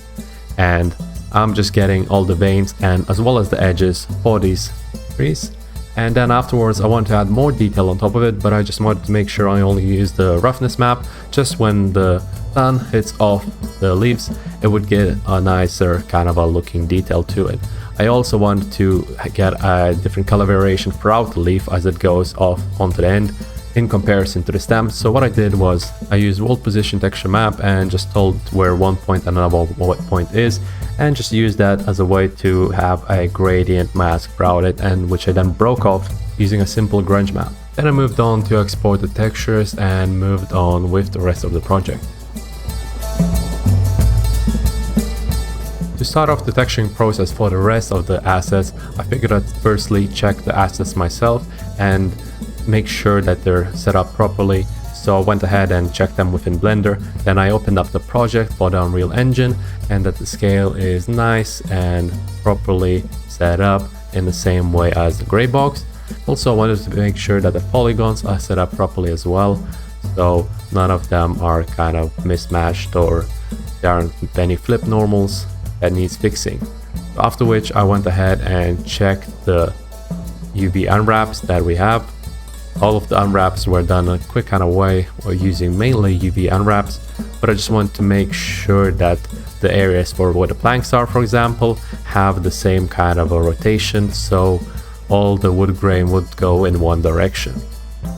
And I'm just getting all the veins and as well as the edges for these trees. And then afterwards I want to add more detail on top of it, but I just wanted to make sure I only use the roughness map. Just when the sun hits off the leaves, it would get a nicer kind of a looking detail to it. I also want to get a different color variation throughout the leaf as it goes off onto the end in comparison to the stem. So what I did was I used world position texture map and just told where one point and another point is, and just used that as a way to have a gradient mask throughout it, and which I then broke off using a simple grunge map. Then I moved on to export the textures and moved on with the rest of the project. To start off the texturing process for the rest of the assets, I figured I'd firstly check the assets myself and make sure that they're set up properly. So I went ahead and checked them within Blender. Then I opened up the project for the Unreal Engine, and that the scale is nice and properly set up in the same way as the Greybox. Also I wanted to make sure that the polygons are set up properly as well, so none of them are kind of mismatched or there aren't any flip normals that needs fixing. After which I went ahead and checked the UV unwraps that we have. All of the unwraps were done in a quick kind of way, or using mainly UV unwraps, but I just want to make sure that the areas for where the planks are, for example, have the same kind of a rotation, so all the wood grain would go in one direction.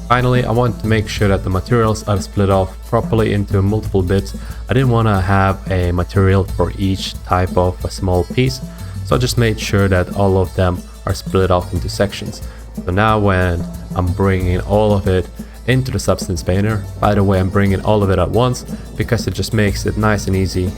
Finally, I want to make sure that the materials are split off properly into multiple bits. I didn't want to have a material for each type of a small piece, so I just made sure that all of them are split off into sections. So now when I'm bringing all of it into the Substance Painter, by the way, I'm bringing all of it at once because it just makes it nice and easy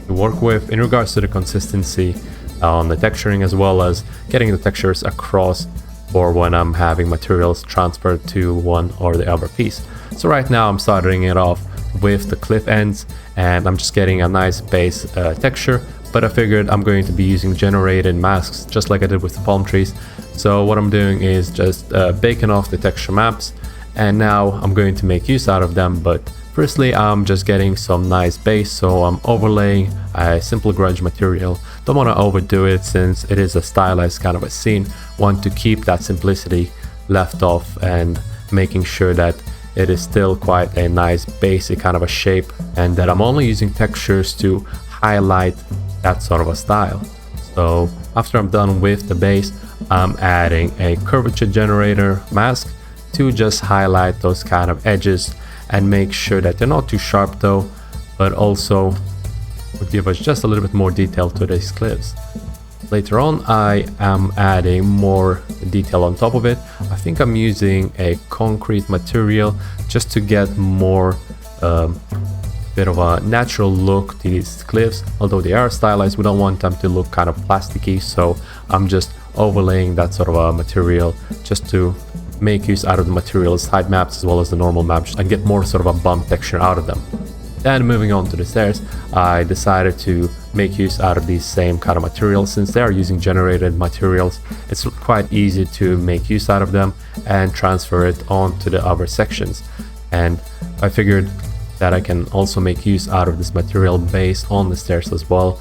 to work with in regards to the consistency on the texturing, as well as getting the textures across for when I'm having materials transferred to one or the other piece. So right now I'm starting it off with the cliff ends, and I'm just getting a nice base texture, but I figured I'm going to be using generated masks just like I did with the palm trees. So what I'm doing is just baking off the texture maps, and now I'm going to make use out of them. But firstly, I'm just getting some nice base, so I'm overlaying a simple grunge material. Don't want to overdo it since it is a stylized kind of a scene. Want to keep that simplicity left off and making sure that it is still quite a nice basic kind of a shape, and that I'm only using textures to highlight that sort of a style. So after I'm done with the base, I'm adding a curvature generator mask to just highlight those kind of edges and make sure that they're not too sharp though, but also would give us just a little bit more detail to these cliffs. Later on, I am adding more detail on top of it. I think I'm using a concrete material just to get more bit of a natural look to these cliffs. Although they are stylized, we don't want them to look kind of plasticky, so I'm just overlaying that sort of a material just to make use out of the materials side maps as well as the normal maps and get more sort of a bump texture out of them. Then moving on to the stairs, I decided to make use out of these same kind of materials. Since they are using generated materials, it's quite easy to make use out of them and transfer it onto the other sections. And I figured that I can also make use out of this material base on the stairs as well.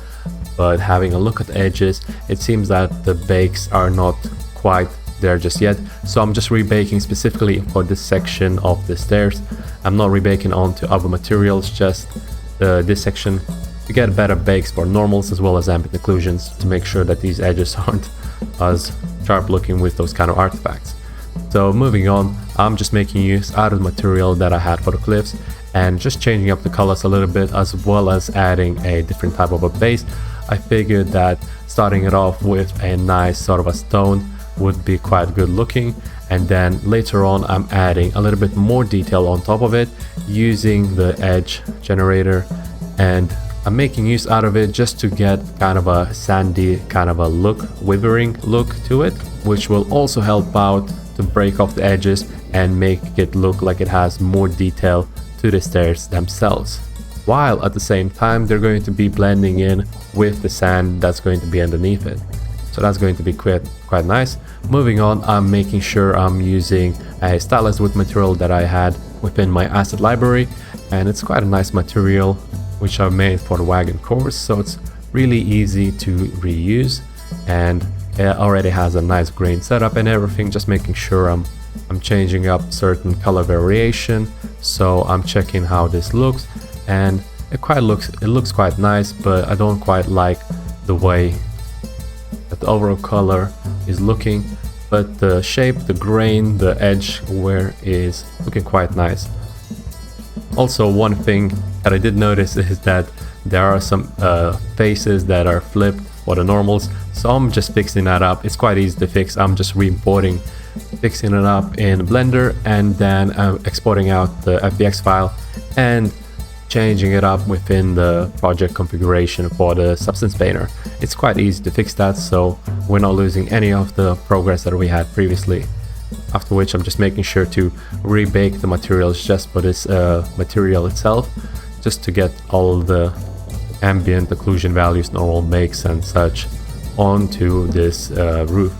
But having a look at the edges, it seems that the bakes are not quite there just yet, so I'm just rebaking specifically for this section of the stairs. I'm not rebaking onto other materials, just this section to get better bakes for normals as well as ambient occlusions, to make sure that these edges aren't as sharp looking with those kind of artifacts. So moving on, I'm just making use out of the material that I had for the cliffs and just changing up the colors a little bit, as well as adding a different type of a base. I figured that starting it off with a nice sort of a stone would be quite good looking, and then later on I'm adding a little bit more detail on top of it using the edge generator, and I'm making use out of it just to get kind of a sandy kind of a look, withering look to it, which will also help out to break off the edges and make it look like it has more detail to the stairs themselves, while at the same time they're going to be blending in with the sand that's going to be underneath it. So that's going to be quite nice. Moving on, I'm making sure I'm using a stylized wood material that I had within my asset library, and it's quite a nice material which I've made for the wagon course, so it's really easy to reuse, and it already has a nice grain setup and everything. Just making sure I'm changing up certain color variation, so I'm checking how this looks, and it looks quite nice, but I don't quite like the way that the overall color is looking, but the shape, the grain, the edge wear is looking quite nice. Also, one thing that I did notice is that there are some faces that are flipped for the normals, so I'm just fixing that up. It's quite easy to fix. I'm just re-importing, fixing it up in Blender, and then exporting out the FBX file and changing it up within the project configuration for the substance painter. It's quite easy to fix that, so we're not losing any of the progress that we had previously. After which I'm just making sure to rebake the materials just for this material itself, just to get all the ambient occlusion values, normal makes and such onto this roof.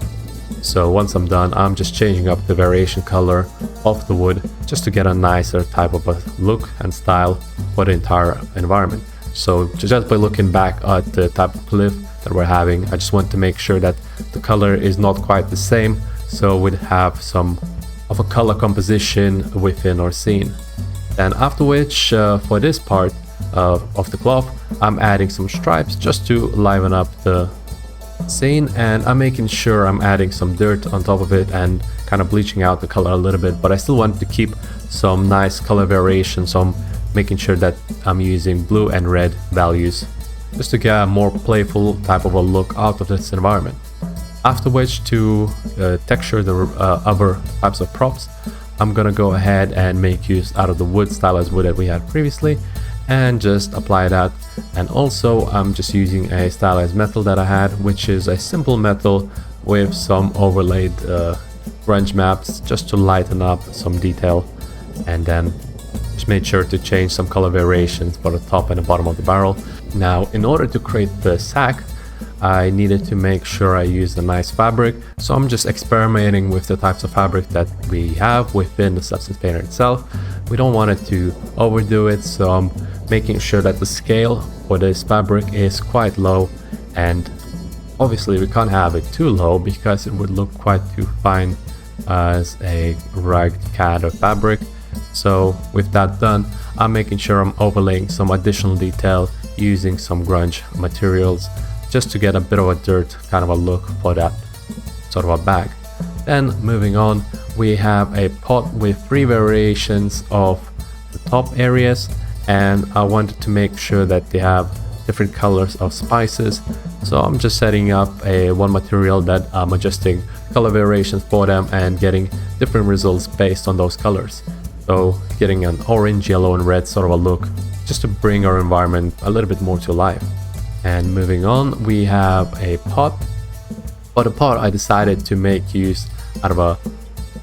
So once I'm done, I'm just changing up the variation color of the wood just to get a nicer type of a look and style for the entire environment. So just by looking back at the type of cliff that we're having, I just want to make sure that the color is not quite the same, so we'd have some of a color composition within our scene. And after which, for this part of the cloth, I'm adding some stripes just to liven up the scene, and I'm making sure I'm adding some dirt on top of it and kind of bleaching out the color a little bit, but I still want to keep some nice color variation, so I'm making sure that I'm using blue and red values just to get a more playful type of a look out of this environment. After which, to texture the other types of props, I'm gonna go ahead and make use out of the wood, stylized wood that we had previously, and just apply that. And also I'm just using a stylized metal that I had, which is a simple metal with some overlaid grunge maps just to lighten up some detail, and then just made sure to change some color variations for the top and the bottom of the barrel. Now, in order to create the sack, I needed to make sure I used a nice fabric, so I'm just experimenting with the types of fabric that we have within the substance painter itself. We don't want it to overdo it, so I'm making sure that the scale for this fabric is quite low, and obviously we can't have it too low because it would look quite too fine as a ragged CAD of fabric. So with that done, I'm making sure I'm overlaying some additional detail using some grunge materials just to get a bit of a dirt kind of a look for that sort of a bag. Then moving on, we have a pot with 3 variations of the top areas, and I wanted to make sure that they have different colors of spices, so I'm just setting up one material that I'm adjusting color variations for them and getting different results based on those colors. So getting an orange, yellow and red sort of a look just to bring our environment a little bit more to life. And moving on, we have a pot. For the pot, I decided to make use out of a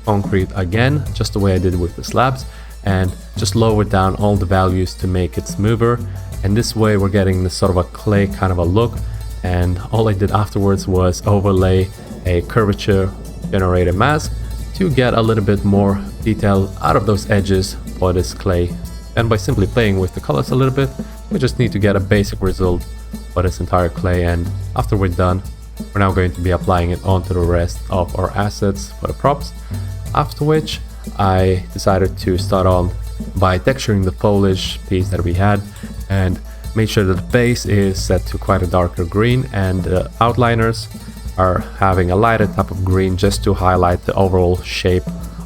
concrete again, just the way I did with the slabs, and just lower down all the values to make it smoother. And this way we're getting this sort of a clay kind of a look, and all I did afterwards was overlay a curvature generated mask to get a little bit more detail out of those edges for this clay. And by simply playing with the colors a little bit, we just need to get a basic result for this entire clay, and after we're done, we're now going to be applying it onto the rest of our assets for the props. After which, I decided to start on by texturing the foliage piece that we had, and made sure that the base is set to quite a darker green, and the outliners are having a lighter type of green just to highlight the overall shape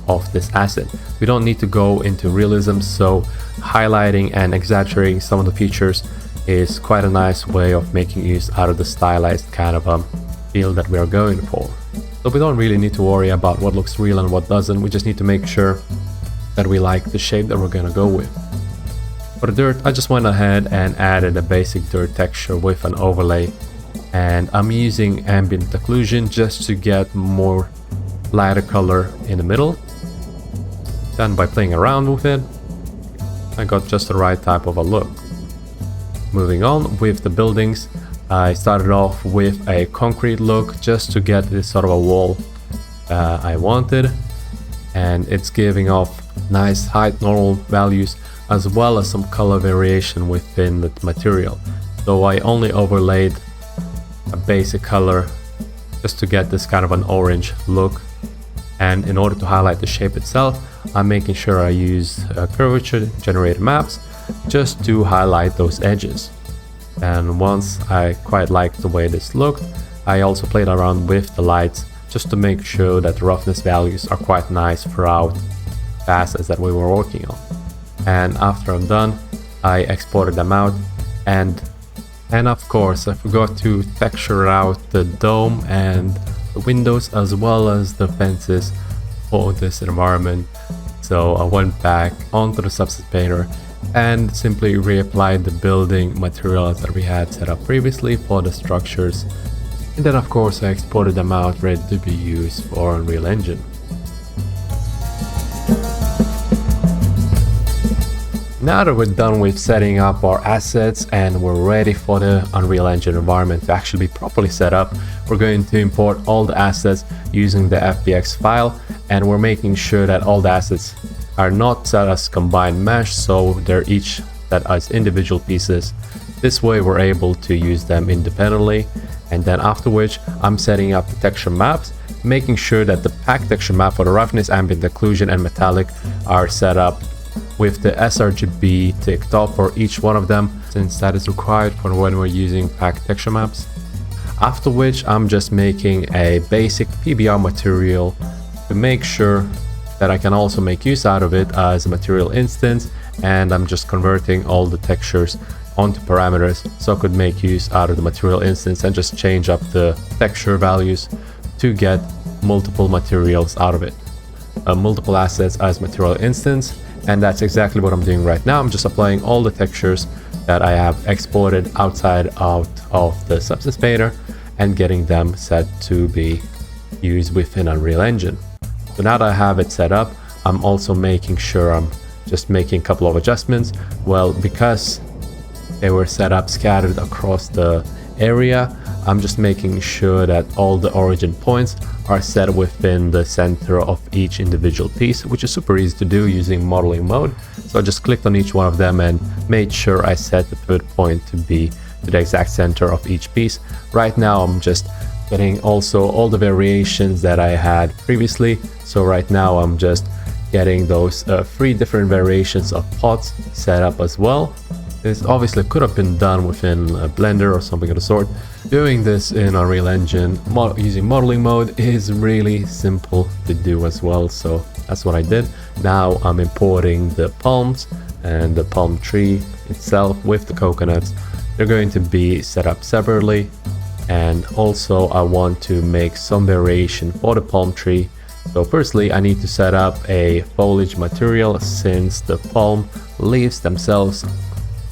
of this asset. We don't need to go into realism, so highlighting and exaggerating some of the features is quite a nice way of making use out of the stylized kind of feel that we are going for. So we don't really need to worry about what looks real and what doesn't. We just need to make sure that we like the shape that we're gonna go with. For the dirt, I just went ahead and added a basic dirt texture with an overlay, and I'm using ambient occlusion just to get more lighter color in the middle. Then by playing around with it, I got just the right type of a look. Moving on with the buildings, I started off with a concrete look just to get this sort of a wall I wanted, and it's giving off nice height normal values as well as some color variation within the material. So I only overlaid a basic color just to get this kind of an orange look, and in order to highlight the shape itself, I'm making sure I use curvature generated maps just to highlight those edges. And once I quite liked the way this looked, I also played around with the lights just to make sure that the roughness values are quite nice throughout the assets that we were working on. And after I'm done, I exported them out, and of course I forgot to texture out the dome and the windows as well as the fences for this environment. So I went back onto the Substance Painter and simply reapplied the building materials that we had set up previously for the structures, and then of course I exported them out ready to be used for Unreal Engine. Now that we're done with setting up our assets and we're ready for the Unreal Engine environment to actually be properly set up, we're going to import all the assets using the FBX file, and we're making sure that all the assets are not set as combined mesh, so they're each set as individual pieces. This way we're able to use them independently, and then after which I'm setting up the texture maps, making sure that the pack texture map for the roughness, ambient occlusion and metallic are set up with the sRGB ticked off for each one of them, since that is required for when we're using pack texture maps. After which I'm just making a basic PBR material to make sure that I can also make use out of it as a material instance, and I'm just converting all the textures onto parameters so I could make use out of the material instance and just change up the texture values to get multiple materials out of it. Multiple assets as material instance, and that's exactly what I'm doing right now. I'm just applying all the textures that I have exported outside out of the Substance Painter and getting them set to be used within Unreal Engine. So now that I have it set up, I'm also making sure I'm just making a couple of adjustments. Well, because they were set up scattered across the area, I'm just making sure that all the origin points are set within the center of each individual piece, which is super easy to do using modeling mode. So I just clicked on each one of them and made sure I set the pivot point to be to the exact center of each piece. Right now I'm just getting also all the variations that I had previously. So right now I'm just getting those 3 different variations of pots set up as well. This obviously could have been done within a Blender or something of the sort. Doing this in Unreal Engine using modeling mode is really simple to do as well, so that's what I did. Now I'm importing the palms and the palm tree itself with the coconuts. They're going to be set up separately, and also I want to make some variation for the palm tree. So firstly I need to set up a foliage material, since the palm leaves themselves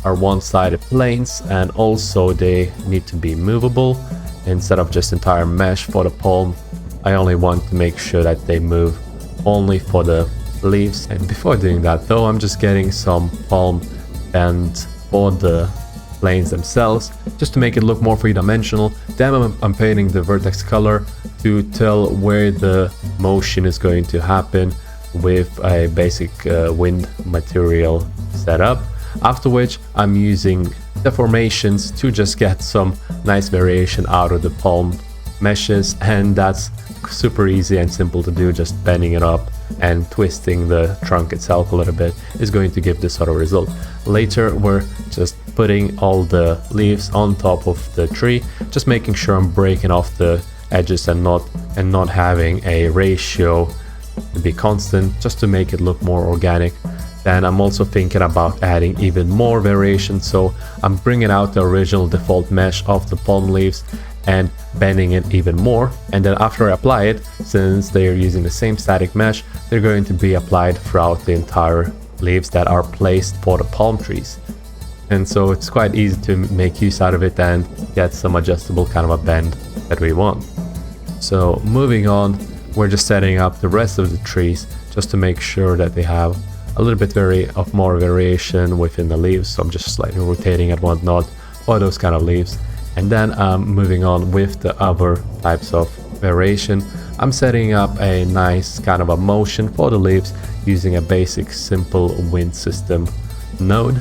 are one-sided planes, and also they need to be movable instead of just entire mesh for the palm. I only want to make sure that they move only for the leaves. And before doing that though, I'm just getting some palm bends for the planes themselves just to make it look more three-dimensional. Then I'm painting the vertex color to tell where the motion is going to happen with a basic wind material setup. After which I'm using deformations to just get some nice variation out of the palm meshes, and that's super easy and simple to do. Just bending it up and twisting the trunk itself a little bit is going to give this sort of result. Later we're just putting all the leaves on top of the tree, just making sure I'm breaking off the edges and not having a ratio to be constant, just to make it look more organic. Then I'm also thinking about adding even more variation, so I'm bringing out the original default mesh of the palm leaves and bending it even more, and then after I apply it, since they are using the same static mesh, they're going to be applied throughout the entire leaves that are placed for the palm trees. And so it's quite easy to make use out of it and get some adjustable kind of a bend that we want. So moving on, we're just setting up the rest of the trees just to make sure that they have a little bit more variation within the leaves. So I'm just slightly rotating and whatnot for those kind of leaves. And then moving on with the other types of variation, I'm setting up a nice kind of a motion for the leaves using a basic simple wind system node.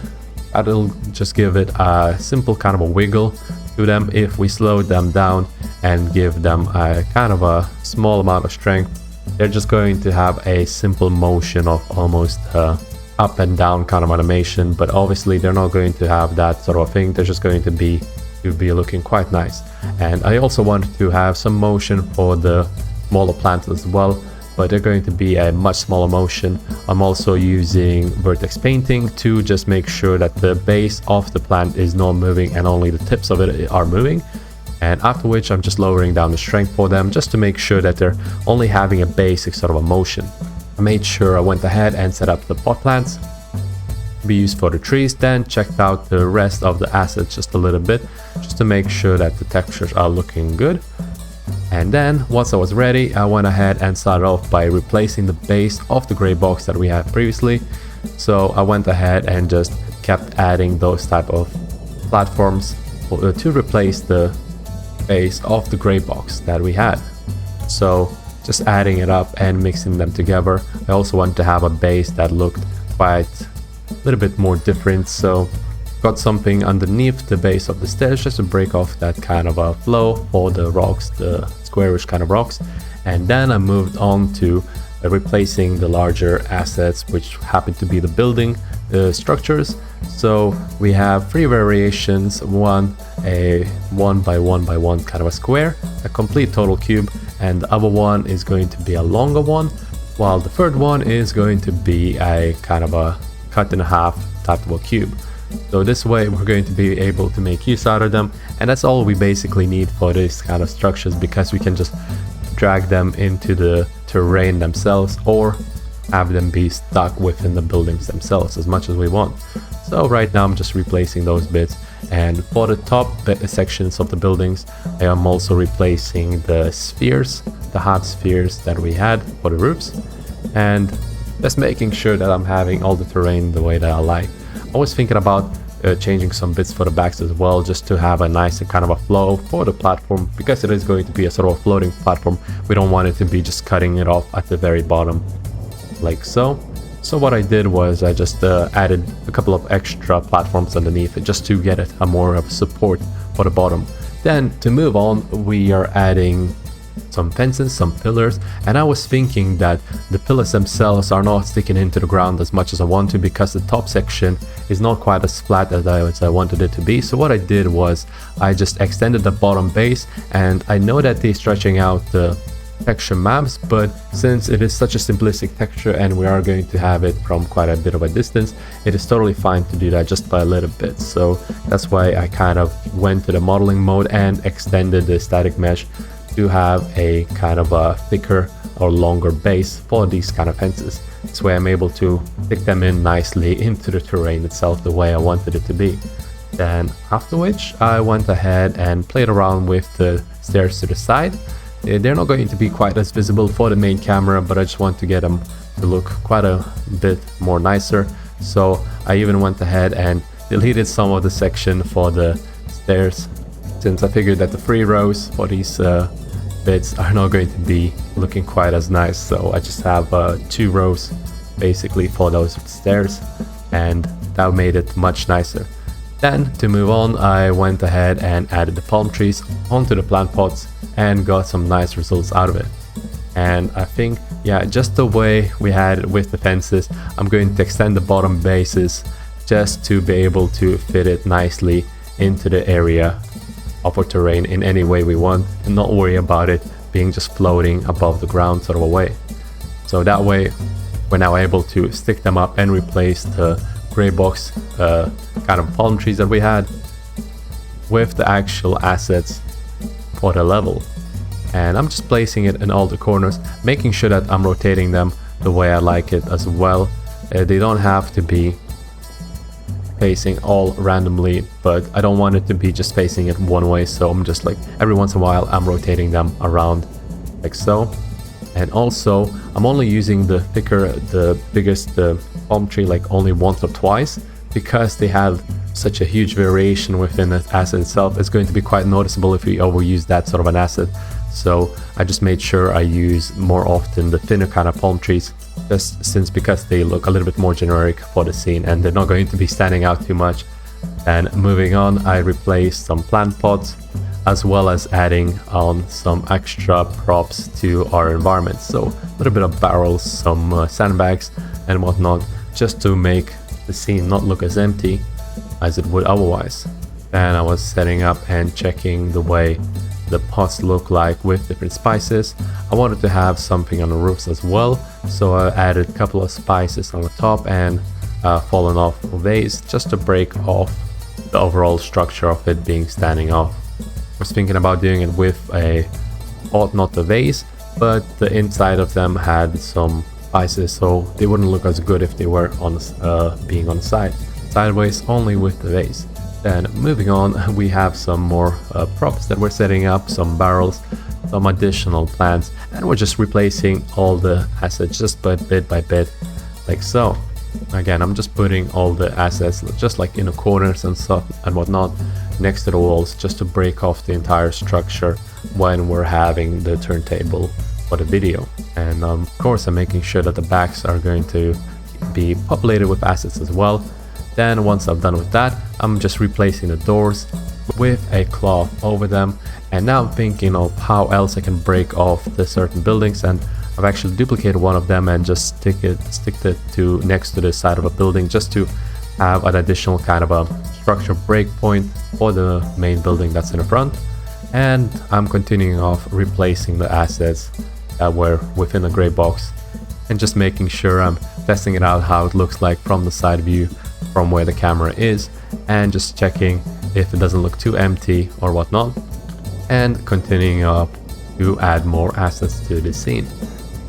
That'll just give it a simple kind of a wiggle to them. If we slow them down and give them a kind of a small amount of strength, they're just going to have a simple motion of almost up and down kind of animation, but obviously they're not going to have that sort of thing. They're just going to be looking quite nice. And I also want to have some motion for the smaller plants as well, but they're going to be a much smaller motion. I'm also using vertex painting to just make sure that the base of the plant is not moving and only the tips of it are moving. And after which I'm just lowering down the strength for them just to make sure that they're only having a basic sort of a motion. I made sure I went ahead and set up the pot plants to be used for the trees, then checked out the rest of the assets just a little bit just to make sure that the textures are looking good. And then once I was ready, I went ahead and started off by replacing the base of the gray box that we had previously. So I went ahead and just kept adding those type of platforms to replace the base of the gray box that we had. So just adding it up and mixing them together. I also want to have a base that looked quite a little bit more different, so got something underneath the base of the stairs just to break off that kind of a flow for the rocks, the squarish kind of rocks. And then I moved on to replacing the larger assets, which happen to be the building structures. So we have three variations: one a 1 by 1 by 1 kind of a square, a complete total cube, and the other one is going to be a longer one, while the third one is going to be a kind of a cut in half type of a cube. So this way we're going to be able to make use out of them, and that's all we basically need for this kind of structures, because we can just drag them into the terrain themselves or have them be stuck within the buildings themselves as much as we want. So right now I'm just replacing those bits, and for the top sections of the buildings I am also replacing the spheres, the hard spheres that we had for the roofs, and just making sure that I'm having all the terrain the way that I like. I was thinking about changing some bits for the backs as well, just to have a nice kind of a flow for the platform, because it is going to be a sort of a floating platform. We don't want it to be just cutting it off at the very bottom like so. So what I did was I just added a couple of extra platforms underneath it just to get it a more of support for the bottom. Then to move on, we are adding some fences, some pillars, and I was thinking that the pillars themselves are not sticking into the ground as much as I want to, because the top section is not quite as flat as I wanted it to be. So what I did was I just extended the bottom base, and I know that they're stretching out the texture maps, but since it is such a simplistic texture and we are going to have it from quite a bit of a distance, it is totally fine to do that just by a little bit. So that's why I kind of went to the modeling mode and extended the static mesh to have a kind of a thicker or longer base for these kind of fences. This way I'm able to stick them in nicely into the terrain itself the way I wanted it to be. Then after which I went ahead and played around with the stairs to the side. They're not going to be quite as visible for the main camera, but I just want to get them to look quite a bit more nicer. So I even went ahead and deleted some of the section for the stairs, since I figured that the 3 rows for these bits are not going to be looking quite as nice. So I just have 2 rows basically for those stairs, and that made it much nicer. Then to move on, I went ahead and added the palm trees onto the plant pots and got some nice results out of it. And I think, yeah, just the way we had it with the fences, I'm going to extend the bottom bases just to be able to fit it nicely into the area of our terrain in any way we want and not worry about it being just floating above the ground sort of a way. So that way we're now able to stick them up and replace the grey box kind of palm trees that we had with the actual assets for the level. And I'm just placing it in all the corners, making sure that I'm rotating them the way I like it as well. They don't have to be facing all randomly, but I don't want it to be just facing it one way, so I'm just like every once in a while I'm rotating them around like so. And also I'm only using the biggest palm tree like only once or twice, because they have such a huge variation within the asset itself. It's going to be quite noticeable if we overuse that sort of an asset. So I just made sure I use more often the thinner kind of palm trees, just because they look a little bit more generic for the scene and they're not going to be standing out too much. And moving on, I replaced some plant pots as well as adding on some extra props to our environment. So a little bit of barrels, some sandbags and whatnot, just to make the scene not look as empty as it would otherwise. Then I was setting up and checking the way the pots look like with different spices. I wanted to have something on the roofs as well, so I added a couple of spices on the top and fallen off vase just to break off the overall structure of it being standing off. I was thinking about doing it with a pot, not the vase, but the inside of them had some spices, so they wouldn't look as good if they were on being on the side. Sideways only with the vase. Then moving on, we have some more props that we're setting up, some barrels, some additional plants, and we're just replacing all the assets just bit by bit, like so. Again, I'm just putting all the assets just like in the corners and stuff and whatnot next to the walls, just to break off the entire structure when we're having the turntable for the video. And of course I'm making sure that the backs are going to be populated with assets as well. Then once I'm done with that, I'm just replacing the doors with a cloth over them. And now I'm thinking of how else I can break off the certain buildings, and I've actually duplicated one of them and just stick it to next to the side of a building, just to have an additional kind of a structure breakpoint for the main building that's in the front. And I'm continuing off replacing the assets that were within the gray box and just making sure I'm testing it out how it looks like from the side view from where the camera is, and just checking if it doesn't look too empty or whatnot, and continuing up to add more assets to the scene.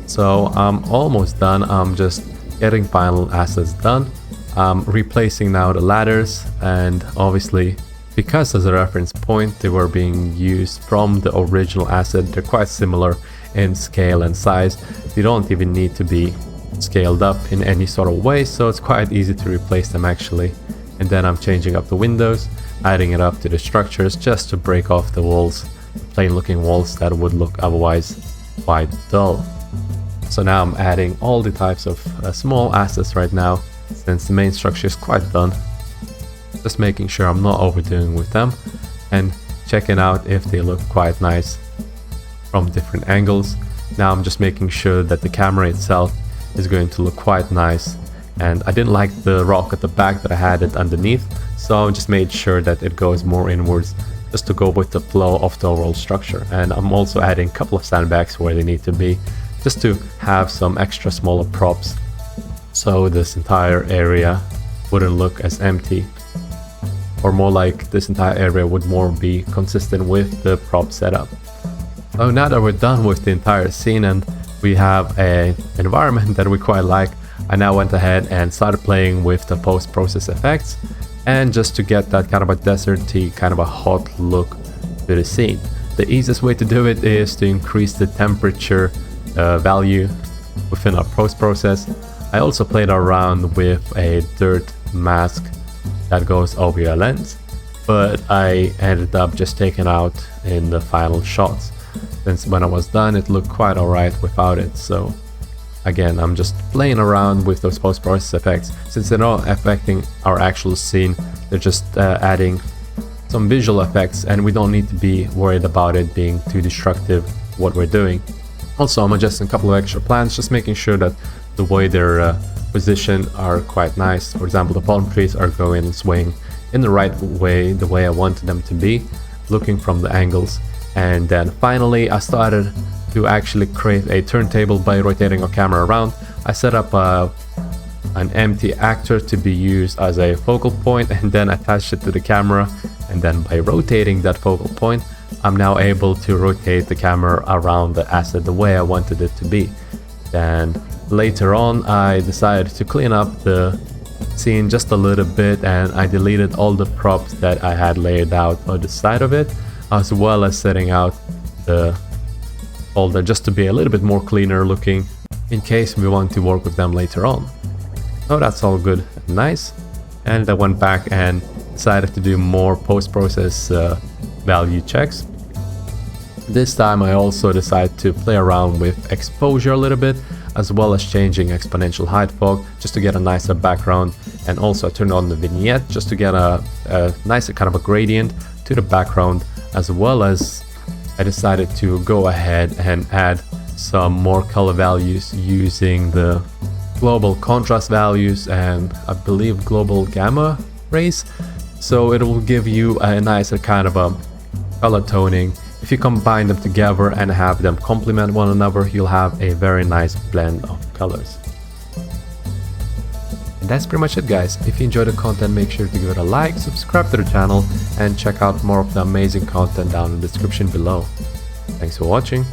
So I'm almost done. I'm just getting final assets done. I'm replacing now the ladders, and obviously because as a reference point they were being used from the original asset, they're quite similar in scale and size. They don't even need to be scaled up in any sort of way, so it's quite easy to replace them actually. And then I'm changing up the windows, adding it up to the structures just to break off the walls, plain looking walls that would look otherwise quite dull. So now I'm adding all the types of small assets right now, since the main structure is quite done. Just making sure I'm not overdoing with them and checking out if they look quite nice from different angles. Now I'm just making sure that the camera itself is going to look quite nice, and I didn't like the rock at the back that I had it underneath, so I just made sure that it goes more inwards just to go with the flow of the overall structure. And I'm also adding a couple of sandbags where they need to be, just to have some extra smaller props so this entire area wouldn't look as empty, or more like this entire area would more be consistent with the prop setup. So now that we're done with the entire scene and we have an environment that we quite like, I now went ahead and started playing with the post-process effects, and just to get that kind of a deserty, kind of a hot look to the scene. The easiest way to do it is to increase the temperature value within our post-process. I also played around with a dirt mask that goes over your lens, but I ended up just taking out in the final shots, since when I was done it looked quite alright without it. So again, I'm just playing around with those post-process effects. Since they're not affecting our actual scene, they're just adding some visual effects, and we don't need to be worried about it being too destructive what we're doing. Also, I'm adjusting a couple of extra plants, just making sure that the way they're positioned are quite nice. For example, the palm trees are going and swaying in the right way, the way I wanted them to be. looking from the angles. And then finally I started to actually create a turntable by rotating our camera around. I set up an empty actor to be used as a focal point and then attached it to the camera, and then by rotating that focal point I'm now able to rotate the camera around the asset the way I wanted it to be. Then later on I decided to clean up the scene just a little bit, and I deleted all the props that I had laid out on the side of it, as well as setting out the folder just to be a little bit more cleaner looking in case we want to work with them later on. So that's all good and nice. And I went back and decided to do more post-process value checks. This time I also decided to play around with exposure a little bit, as well as changing exponential height fog just to get a nicer background, and also I turned on the vignette just to get a nicer kind of a gradient to the background, as well as I decided to go ahead and add some more color values using the global contrast values and I believe global gamma rays, so it will give you a nicer kind of a color toning. If you combine them together and have them complement one another, you'll have a very nice blend of colors. And that's pretty much it, guys. If you enjoyed the content, make sure to give it a like, subscribe to the channel, and check out more of the amazing content down in the description below. Thanks for watching.